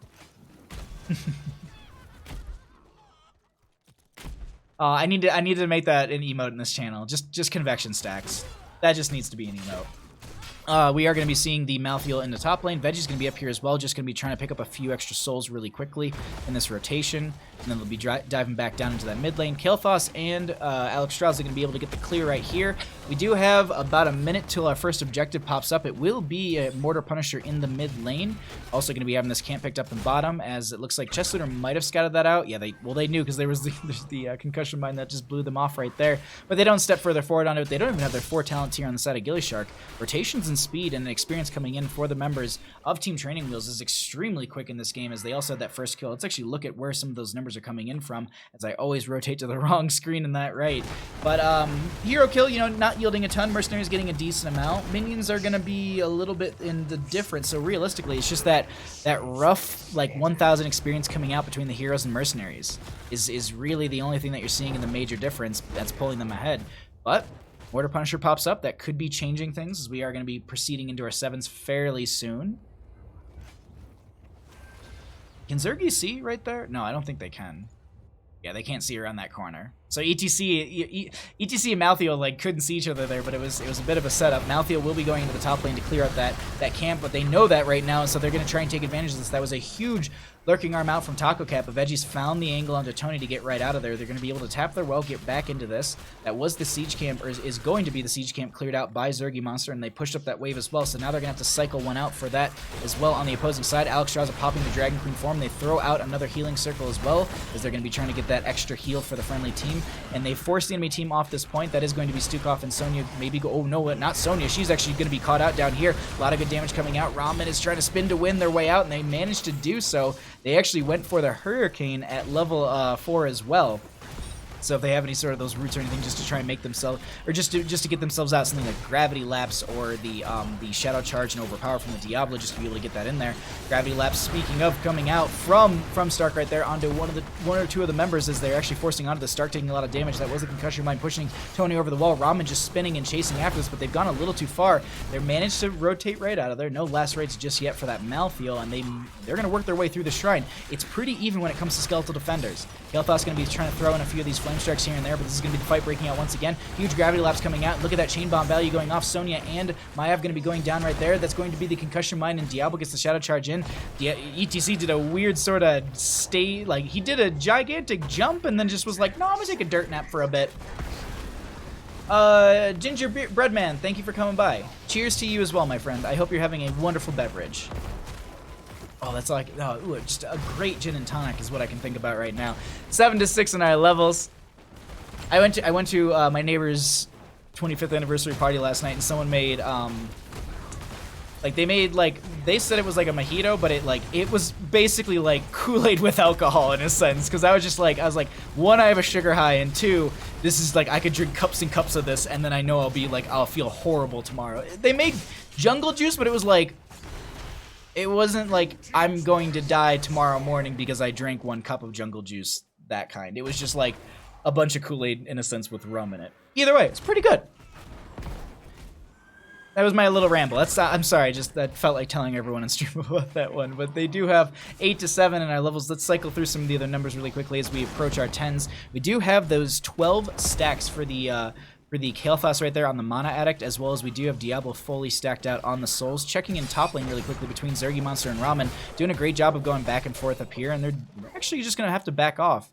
I need to make that an emote in this channel. Just Convection stacks. That just needs to be an emote. We are going to be seeing the Malthael in the top lane. Veggie's going to be up here as well, just going to be trying to pick up a few extra souls really quickly in this rotation. And then they'll be diving back down into that mid lane. Kael'thas and Alex Strauza are going to be able to get the clear right here. We do have about a minute till our first objective pops up. It will be a Mortar Punisher in the mid lane. Also going to be having this camp picked up in bottom, as it looks like Chess Looter might have scouted that out. Yeah, they knew, because there was the concussion mine that just blew them off right there. But they don't step further forward onto it. They don't even have their 4 talents here on the side of gillyShark. Rotations and speed and experience coming in for the members of Team Training Wheels is extremely quick in this game, as they also had that first kill. Let's actually look at where some of those numbers are coming in from, as I always rotate to the wrong screen in that right. But hero kill, you know, not yielding a ton. Mercenaries getting a decent amount. Minions are going to be a little bit in the difference. So realistically, it's just that rough like 1,000 experience coming out between the heroes and mercenaries is really the only thing that you're seeing in the major difference that's pulling them ahead. But Mortar Punisher pops up. That could be changing things, as we are going to be proceeding into our 7s fairly soon. Can Zergy see right there? No, I don't think they can. Yeah, they can't see around that corner. So ETC and Malthael like couldn't see each other there, but it was a bit of a setup. Malthael will be going into the top lane to clear out that camp, but they know that right now, and so they're going to try and take advantage of this. That was a huge lurking arm out from Taco Cat, but Veggie's found the angle onto Tony to get right out of there. They're going to be able to tap their well, get back into this. That was the siege camp, or is going to be the siege camp cleared out by Zergy Monster, and they pushed up that wave as well, so now they're going to have to cycle one out for that as well on the opposing side. Alex Strauza popping the Dragon Queen form. They throw out another healing circle as well, as they're going to be trying to get that extra heal for the friendly team. team, and they force the enemy team off this point. That is going to be Stukov and Sonya maybe go, oh no, not Sonya. She's actually going to be caught out down here. A lot of good damage coming out. Ramen is trying to spin to win their way out, and they managed to do so. They actually went for the Hurricane at level 4 as well. So if they have any sort of those roots or anything, just to try and make themselves, or just to get themselves out, something like Gravity Lapse or the Shadow Charge and Overpower from the Diablo, just to be able to get that in there. Gravity Lapse, speaking of, coming out from Stark right there onto one or two of the members as they're actually forcing onto the Stark, taking a lot of damage. That was the Concussion Mine pushing Tony over the wall. Ramen just spinning and chasing after this, but they've gone a little too far. They managed to rotate right out of there. No last rates just yet for that Malthael, and they're going to work their way through the Shrine. It's pretty even when it comes to Skeletal Defenders. Kael'thas going to be trying to throw in a few of these Flame Strikes here and there, but this is going to be the fight breaking out once again. Huge Gravity Lapse coming out. Look at that Chain Bomb value going off. Sonya and Maiev going to be going down right there. That's going to be the Concussion Mine, and Diablo gets the Shadow Charge in. ETC did a weird sort of like, he did a gigantic jump and then just was like, no, I'm going to take a dirt nap for a bit. Gingerbread Man, thank you for coming by. Cheers to you as well, my friend. I hope you're having a wonderful beverage. Oh, that's like, just a great gin and tonic is what I can think about right now. 7 to 6 in our levels. I went to my neighbor's 25th anniversary party last night, and someone made they said it was like a mojito, but it was basically like Kool-Aid with alcohol in a sense, because I was like, one, I have a sugar high, and two, this is like, I could drink cups and cups of this, and then I know I'll feel horrible tomorrow. They made jungle juice, but it was like, it wasn't like I'm going to die tomorrow morning because I drank 1 cup of jungle juice, that kind. It was just like a bunch of Kool-Aid in a sense with rum in it. Either way, it's pretty good. That was my little ramble. I'm sorry, that felt like telling everyone on stream about that one. But they do have 8 to 7 in our levels. Let's cycle through some of the other numbers really quickly as we approach our 10s. We do have those 12 stacks for the Kael'thas right there on the Mana Addict, as well as we do have Diablo fully stacked out on the Souls. Checking in top lane really quickly between Zergy Monster and Ramen, doing a great job of going back and forth up here, and they're actually just going to have to back off.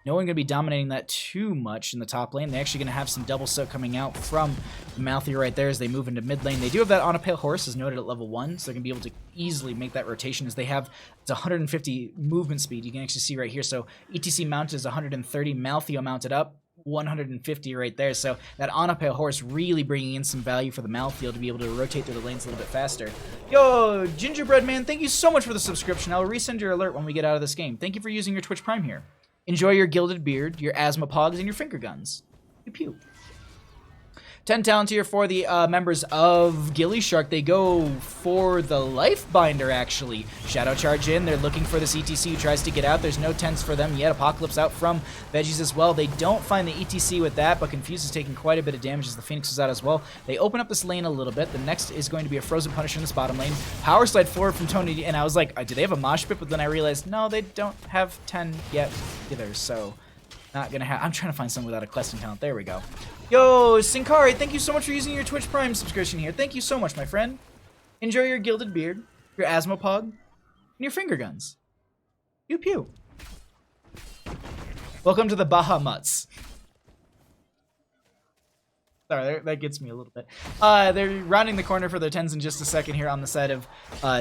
No one going to be dominating that too much in the top lane. They're actually going to have some double soak coming out from Malthael right there as they move into mid lane. They do have that On a Pale Horse, as noted, at level 1, so they're going to be able to easily make that rotation as they have, it's 150 movement speed. You can actually see right here. So ETC mounted is 130, Malthael mounted up 150 right there. So that On a Pale Horse really bringing in some value for the Malthael to be able to rotate through the lanes a little bit faster. Yo, Gingerbread Man, thank you so much for the subscription. I'll resend your alert when we get out of this game. Thank you for using your Twitch Prime here. Enjoy your Gilded Beard, your Asthma Pogs, and your Finger Guns. Pew pew. 10 talent here for the members of gillyShark. They go for the Life Binder, actually. Shadow Charge in. They're looking for this ETC who tries to get out. There's no 10s for them yet. Apocalypse out from Veggies as well. They don't find the ETC with that, but Confuse is taking quite a bit of damage as the Phoenix is out as well. They open up this lane a little bit. The next is going to be a Frozen Punisher in this bottom lane. Power Slide forward from Tony, and I was like, do they have a Mosh Pit? But then I realized, no, they don't have 10 yet either, so not gonna have. I'm trying to find someone without a questing talent. There we go. Yo, Sinkari, thank you so much for using your Twitch Prime subscription here. Thank you so much, my friend. Enjoy your Gilded Beard, your Asthma Pog, and your Finger Guns. Pew pew. Welcome to the Bahamut's. Sorry, that gets me a little bit. They're rounding the corner for their 10s in just a second here on the side of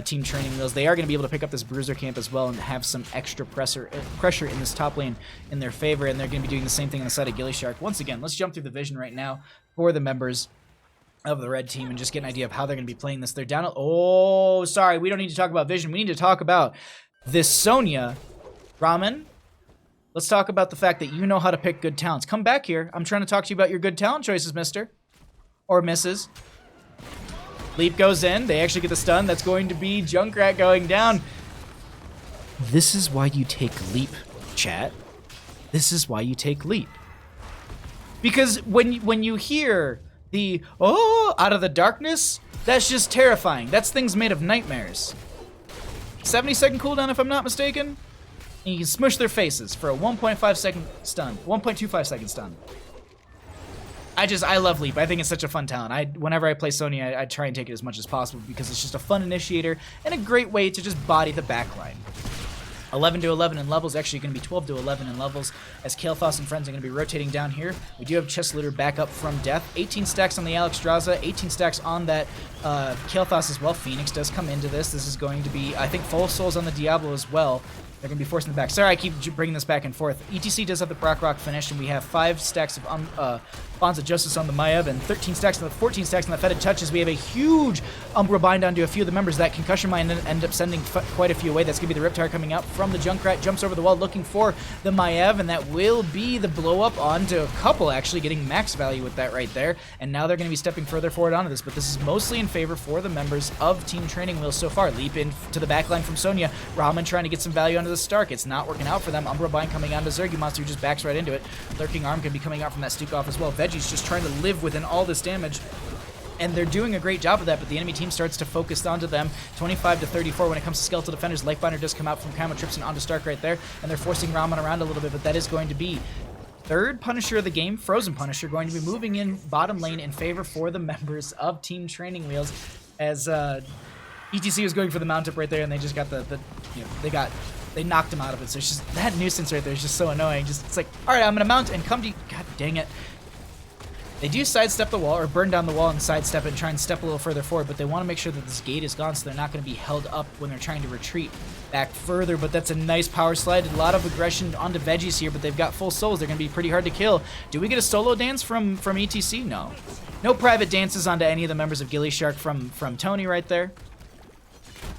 Team Training Wheels. They are going to be able to pick up this Bruiser camp as well and have some extra pressure in this top lane in their favor, and they're going to be doing the same thing on the side of gillyShark. Once again, let's jump through the vision right now for the members of the red team and just get an idea of how they're going to be playing this. They're down. Oh, sorry, we don't need to talk about vision. We need to talk about this Sonya. Ramen, let's talk about the fact that you know how to pick good talents. Come back here. I'm trying to talk to you about your good talent choices, mister. Or misses. Leap goes in. They actually get the stun. That's going to be Junkrat going down. This is why you take Leap, chat. This is why you take Leap. Because when you hear the, oh, out of the darkness, that's just terrifying. That's things made of nightmares. 70-second cooldown, if I'm not mistaken. And you can smush their faces for a 1.5-second stun. 1.25 second stun. I love Leap. I think it's such a fun talent. Whenever I play Sonya, I try and take it as much as possible because it's just a fun initiator and a great way to just body the backline. 11 to 11 in levels, actually going to be 12 to 11 in levels as Kael'thas and friends are going to be rotating down here. We do have Chest Looter back up from death. 18 stacks on the Alexstrasza, 18 stacks on that Kael'thas as well. Phoenix does come into this. This is going to be, I think, full souls on the Diablo as well. They're going to be forcing the back. Sorry, I keep bringing this back and forth. ETC does have the Brock Rock finished, and we have 5 stacks of Bonds of Justice on the Maiev and 14 stacks on the 14 stacks on the Fetid Touches. We have a huge Umbra bind onto a few of the members. That Concussion Mine end up sending quite a few away. That's going to be the Riptire coming out from the Junkrat. Jumps over the wall looking for the Maiev, and that will be the blow up onto a couple, actually getting max value with that right there. And now they're going to be stepping further forward onto this, but this is mostly in favor for the members of Team Training Wheels so far. Leap in to the backline from Sonya. Ramen trying to get some value onto the Stark. It's not working out for them. Umbra bind coming onto Zergy Monster, who just backs right into it. Lurking Arm can be coming out from that Stukov as well. Veggie's just trying to live within all this damage, and they're doing a great job of that, but the enemy team starts to focus onto them. 25 to 34 when it comes to Skeletal Defenders. Lifebinder does come out from Camo Trips and onto Stark right there, and they're forcing Ramen around a little bit, but that is going to be third Punisher of the game, Frozen Punisher, going to be moving in bottom lane in favor for the members of Team Training Wheels, as ETC was going for the mount up right there, and they just got they knocked him out of it. So it's just that nuisance right there is just so annoying. It's like, all right, I'm gonna mount and come to you. God dang it. They do sidestep the wall, or burn down the wall and sidestep it and try and step a little further forward, but they want to make sure that this gate is gone so they're not going to be held up when they're trying to retreat back further. But that's a nice power slide. A lot of aggression onto Veggies here, but they've got full souls. They're going to be pretty hard to kill. Do we get a solo dance from ETC? No. No private dances onto any of the members of gillyShark from Tony right there.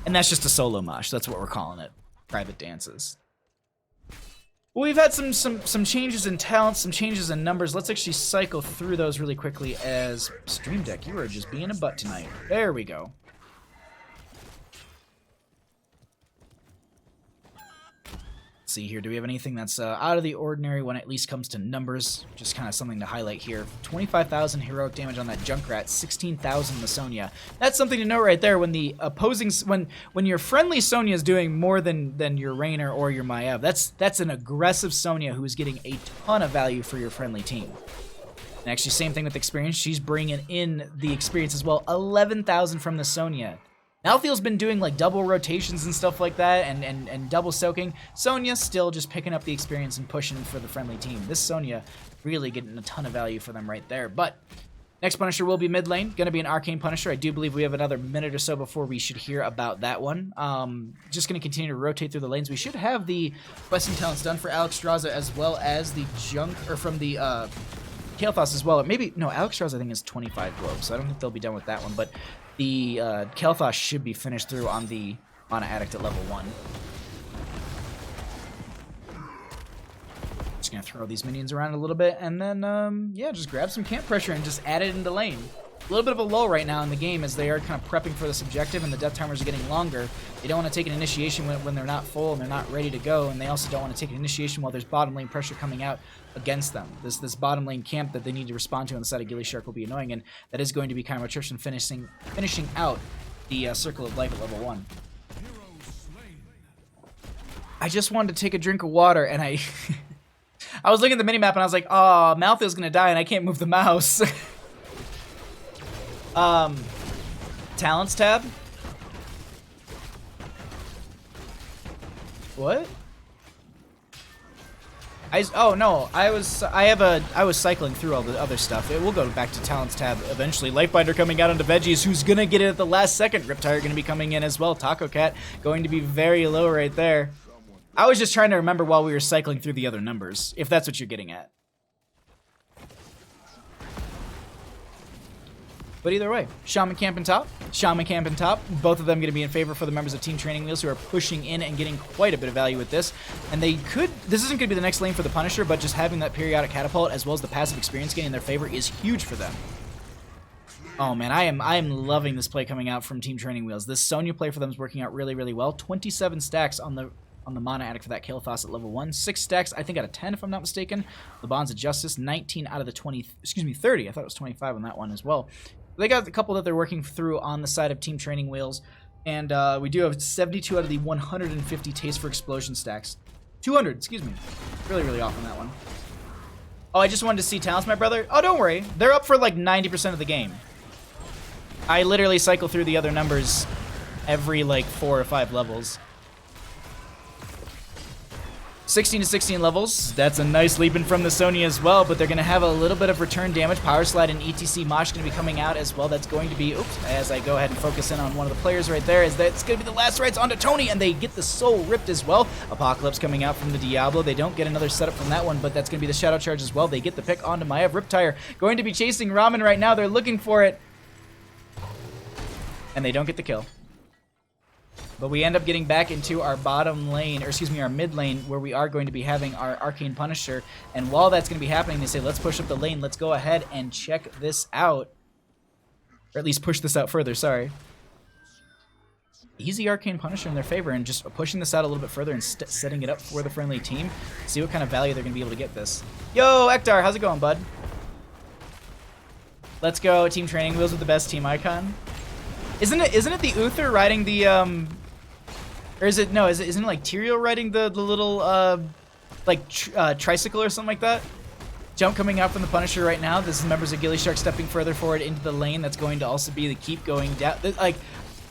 And that's just a solo mosh. That's what we're calling it. Private dances. Well, we've had some changes in talent, some changes in numbers. Let's actually cycle through those really quickly as Stream Deck. You are just being a butt tonight. There we go. Let's see here. Do we have anything that's out of the ordinary when it at least comes to numbers? Just kind of something to highlight here. 25,000 heroic damage on that Junkrat, 16,000 the Sonya. That's something to note right there. When the opposing, when your friendly Sonya is doing more than your Raynor or your Maiev, that's an aggressive Sonya who is getting a ton of value for your friendly team. And actually, same thing with experience. She's bringing in the experience as well. 11,000 from the Sonya. Malthiel's been doing like double rotations and stuff like that, and double soaking. Sonya still just picking up the experience and pushing for the friendly team. This Sonya really getting a ton of value for them right there. But next Punisher will be mid lane. Going to be an Arcane Punisher. I do believe we have another minute or so before we should hear about that one. Just going to continue to rotate through the lanes. We should have the questing talents done for Alexstrasza as well as the from the Kael'thas as well. Or maybe, no, Alexstrasza I think is 25 globes, so I don't think they'll be done with that one. But the Kael'thas should be finished through on the Mana Addict at level 1. Just gonna throw these minions around a little bit, and then yeah, just grab some camp pressure and just add it into lane. A little bit of a lull right now in the game as they are kind of prepping for this objective, and the death timers are getting longer. They don't want to take an initiation when they're not full and they're not ready to go, and they also don't want to take an initiation while there's bottom lane pressure coming out against them. This bottom lane camp that they need to respond to on the side of gillyShark will be annoying, and that is going to be kind of attrition finishing out the Circle of Life at level 1. I just wanted to take a drink of water, and I was looking at the minimap and I was like, oh, Malthiel's gonna die and I can't move the mouse. Talents tab? What? Oh no, I was cycling through all the other stuff. It will go back to Talents tab eventually. Lifebinder coming out onto Veggies, who's gonna get it at the last second. Riptire gonna be coming in as well. Taco Cat going to be very low right there. I was just trying to remember while we were cycling through the other numbers, if that's what you're getting at. But either way, Shaman Camp and top, Shaman Camp and top, both of them going to be in favor for the members of Team Training Wheels who are pushing in and getting quite a bit of value with this. And they could, this isn't going to be the next lane for the Punisher, but just having that periodic catapult as well as the passive experience gain in their favor is huge for them. Oh man, I am loving this play coming out from Team Training Wheels. This Sonya play for them is working out really, really well. 27 stacks on the Mana Addict for that Kael'thas at level 1. 6 stacks, I think, out of 10, if I'm not mistaken. The Bonds of Justice, 19 out of the 30. I thought it was 25 on that one as well. They got a couple that they're working through on the side of Team Training Wheels. And we do have 72 out of the 150 Taste for Explosion stacks. 200, excuse me. Really, really off on that one. Oh, I just wanted to see talents, my brother. Oh, don't worry. They're up for like 90% of the game. I literally cycle through the other numbers every like 4 or 5 levels. 16 to 16 levels. That's a nice leap in from the Sony as well, but they're going to have a little bit of return damage. Power Slide and ETC Mosh going to be coming out as well. That's going to be, oops, as I go ahead and focus in on one of the players right there, is that's going to be the last rights onto Tony, and they get the soul ripped as well. Apocalypse coming out from the Diablo. They don't get another setup from that one, but that's going to be the Shadow Charge as well. They get the pick onto Maev. Riptire going to be chasing Ramen right now. They're looking for it, and they don't get the kill. But we end up getting back into our bottom lane, or excuse me, our mid lane, where we are going to be having our Arcane Punisher. And while that's going to be happening, they say, let's push up the lane. Let's go ahead and check this out. Or at least push this out further, sorry. Easy Arcane Punisher in their favor, and just pushing this out a little bit further and setting it up for the friendly team. See what kind of value they're going to be able to get this. Yo, Ektar, how's it going, bud? Let's go, team training wheels with the best team icon. Isn't it the Uther riding the or is it, no, isn't it like Tyrael riding the little tricycle or something like that? Jump coming out from the Punisher right now. This is members of gillyShark stepping further forward into the lane. That's going to also be the keep going down. Like,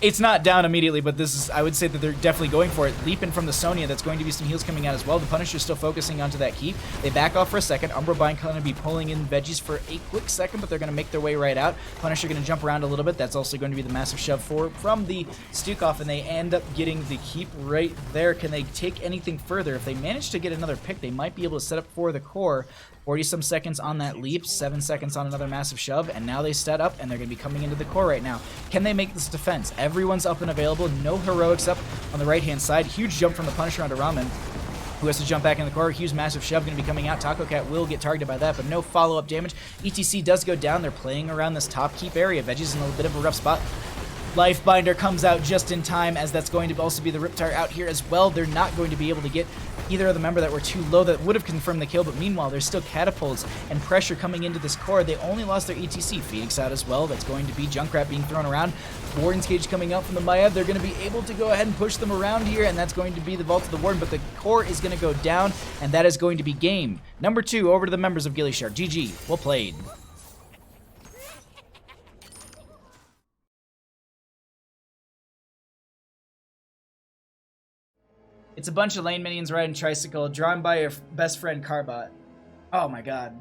it's not down immediately, but this is, I would say that they're definitely going for it. Leaping from the Sonya, that's going to be some heals coming out as well. The Punisher's still focusing onto that keep. They back off for a second. Umbra Bind going to be pulling in veggies for a quick second, but they're going to make their way right out. Punisher going to jump around a little bit. That's also going to be the massive shove from the Stukov, and they end up getting the keep right there. Can they take anything further? If they manage to get another pick, they might be able to set up for the core. 40-some seconds on that leap, 7 seconds on another massive shove, and now they set up, and they're going to be coming into the core right now. Can they make this defense? Everyone's up and available. No heroics up on the right-hand side. Huge jump from the Punisher onto Ramen, who has to jump back in the core. Huge massive shove going to be coming out. Taco Cat will get targeted by that, but no follow-up damage. ETC does go down. They're playing around this top keep area. Veggie's in a bit of a rough spot. Lifebinder comes out just in time, as that's going to also be the Riptire out here as well. They're not going to be able to get either of the member that were too low that would have confirmed the kill, but meanwhile, there's still catapults and pressure coming into this core. They only lost their ETC. Phoenix out as well. That's going to be Junkrat being thrown around. Warden's Cage coming out from the Maev. They're going to be able to go ahead and push them around here, and that's going to be the Vault of the Warden, but the core is going to go down, and that is going to be game number 2 over to the members of gillyShark. GG. Well played. It's a bunch of lane minions riding tricycle, drawn by your best friend Carbot. Oh my god.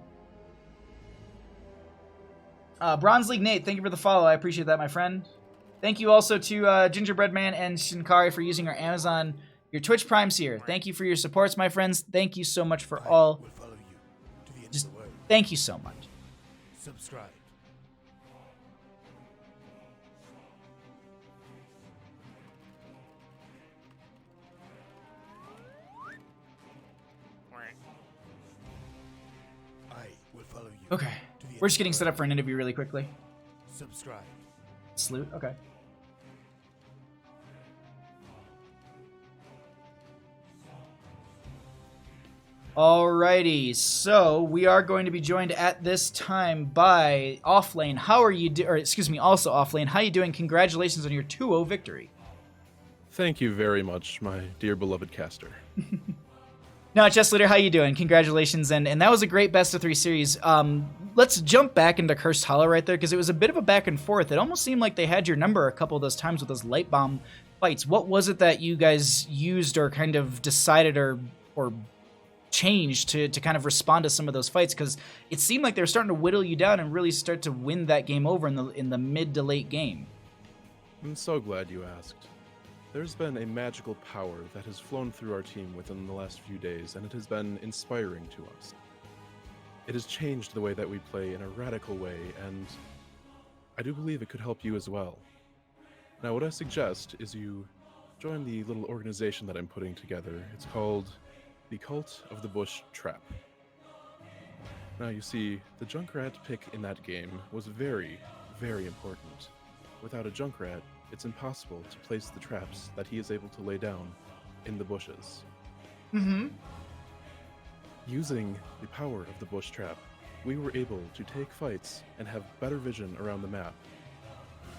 Bronze League Nate, thank you for the follow. I appreciate that, my friend. Thank you also to Gingerbread Man and Shinkari for using our Amazon, your Twitch Primes here. Thank you for your supports, my friends. Thank you so much for all. Just thank you so much. Subscribe. Okay, we're just getting set up for an interview really quickly. Subscribe. Salute, okay. Alrighty, so we are going to be joined at this time by Offlane. How are you also Offlane. How are you doing? Congratulations on your 2-0 victory. Thank you very much, my dear beloved caster. No, Chess Leader, how you doing? Congratulations, and that was a great best of 3 series. Let's jump back into Cursed Hollow right there, because it was a bit of a back and forth. It almost seemed like they had your number a couple of those times with those light bomb fights. What was it that you guys used or kind of decided or changed to kind of respond to some of those fights? Because it seemed like they were starting to whittle you down and really start to win that game over in the mid to late game. I'm so glad you asked. There's been a magical power that has flown through our team within the last few days, and it has been inspiring to us. It has changed the way that we play in a radical way, and I do believe it could help you as well. Now, what I suggest is you join the little organization that I'm putting together. It's called the Cult of the Bush Trap. Now, you see, the Junkrat pick in that game was very, very important. Without a Junkrat, it's impossible to place the traps that he is able to lay down in the bushes. Mm-hmm. Using the power of the bush trap, we were able to take fights and have better vision around the map.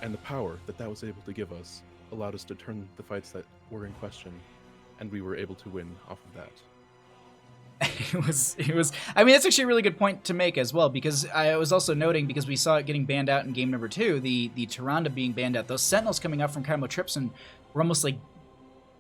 And the power that was able to give us allowed us to turn the fights that were in question, and we were able to win off of that. It was I mean, that's actually a really good point to make as well, because I was also noting, because we saw it getting banned out in game number 2, the Tyrande being banned out, those Sentinels coming up from Chymotrypsin were almost like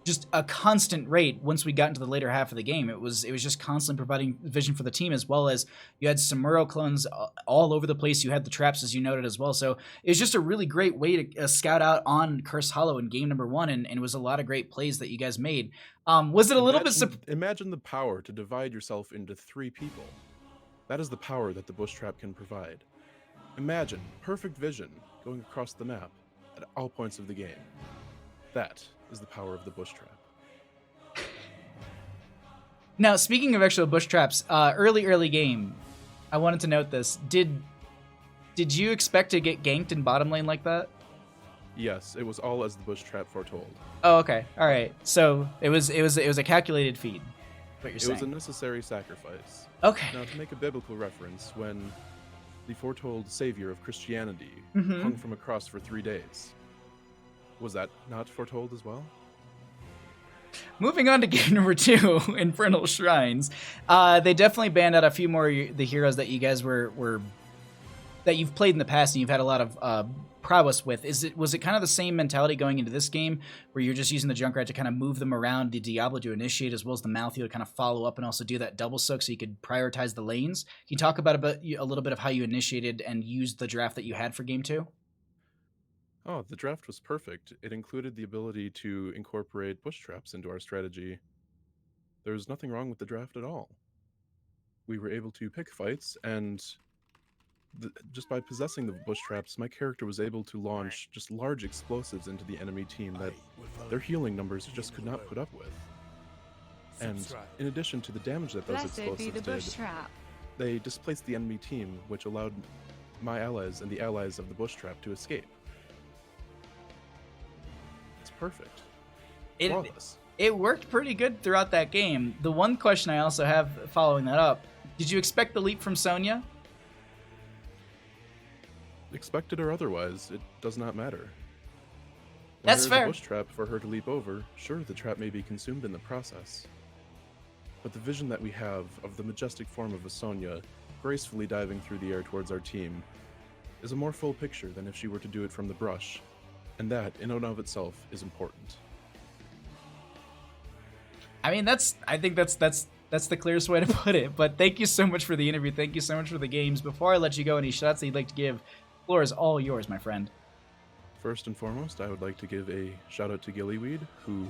just a constant rate once we got into the later half of the game. It was just constantly providing vision for the team, as well as you had some Murrow clones all over the place. You had the traps, as you noted, as well. So it was just a really great way to scout out on Curse Hollow in game number 1, and it was a lot of great plays that you guys made. Was it a little bit... Imagine the power to divide yourself into 3 people. That is the power that the bush trap can provide. Imagine perfect vision going across the map at all points of the game. That is the power of the bush trap. Now, speaking of actual bush traps, early game, I wanted to note this. Did you expect to get ganked in bottom lane like that? Yes, it was all as the bush trap foretold. Oh, okay. All right. So it was a calculated feed. What you're saying? It was a necessary sacrifice. Okay. Now, to make a biblical reference, when the foretold savior of Christianity hung from a cross for 3 days, was that not foretold as well? Moving on to game number 2, Infernal Shrines. They definitely banned out a few more of the heroes that you guys were that you've played in the past and you've had a lot of prowess with. Was it kind of the same mentality going into this game, where you're just using the Junkrat to kind of move them around, the Diablo to initiate, as well as the Malthael to kind of follow up and also do that double soak so you could prioritize the lanes? Can you talk about a little bit of how you initiated and used the draft that you had for game 2? Oh, the draft was perfect. It included the ability to incorporate bush traps into our strategy. There was nothing wrong with the draft at all. We were able to pick fights, and just by possessing the bush traps, my character was able to launch just large explosives into the enemy team that their healing numbers just could not put up with. And in addition to the damage that those explosives did, they displaced the enemy team, which allowed my allies and the allies of the bush trap to escape. It's perfect. It worked pretty good throughout that game. The one question I also have following that up, did you expect the leap from Sonya? Expected or otherwise, it does not matter. When That's fair. There's a bush trap for her to leap over, sure, the trap may be consumed in the process. But the vision that we have of the majestic form of a Sonya gracefully diving through the air towards our team is a more full picture than if she were to do it from the brush. And that, in and of itself, is important. I mean, I think that's the clearest way to put it. But thank you so much for the interview. Thank you so much for the games. Before I let you go, any shots that you'd like to give, the floor is all yours, my friend. First and foremost, I would like to give a shout out to Gillyweed, who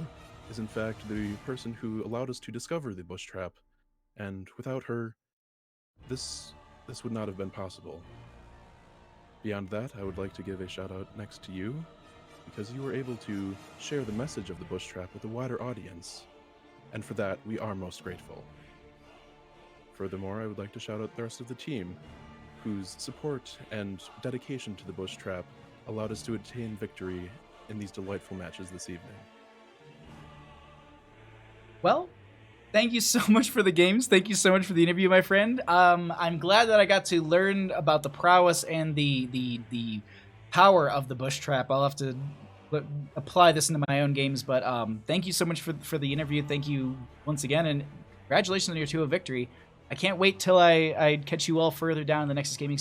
is in fact the person who allowed us to discover the bush trap. And without her, this would not have been possible. Beyond that, I would like to give a shout out next to you, because you were able to share the message of the bush trap with a wider audience, and for that we are most grateful. Furthermore, I would like to shout out the rest of the team, whose support and dedication to the bush trap allowed us to attain victory in these delightful matches this evening. Well, thank you so much for the games. Thank you so much for the interview, my friend. I'm glad that I got to learn about the prowess and the power of the bush trap. I'll have to apply this into my own games, but thank you so much for the interview. Thank you once again, and congratulations on your 2-0 victory. I can't wait till I catch you all further down in the Nexus Gaming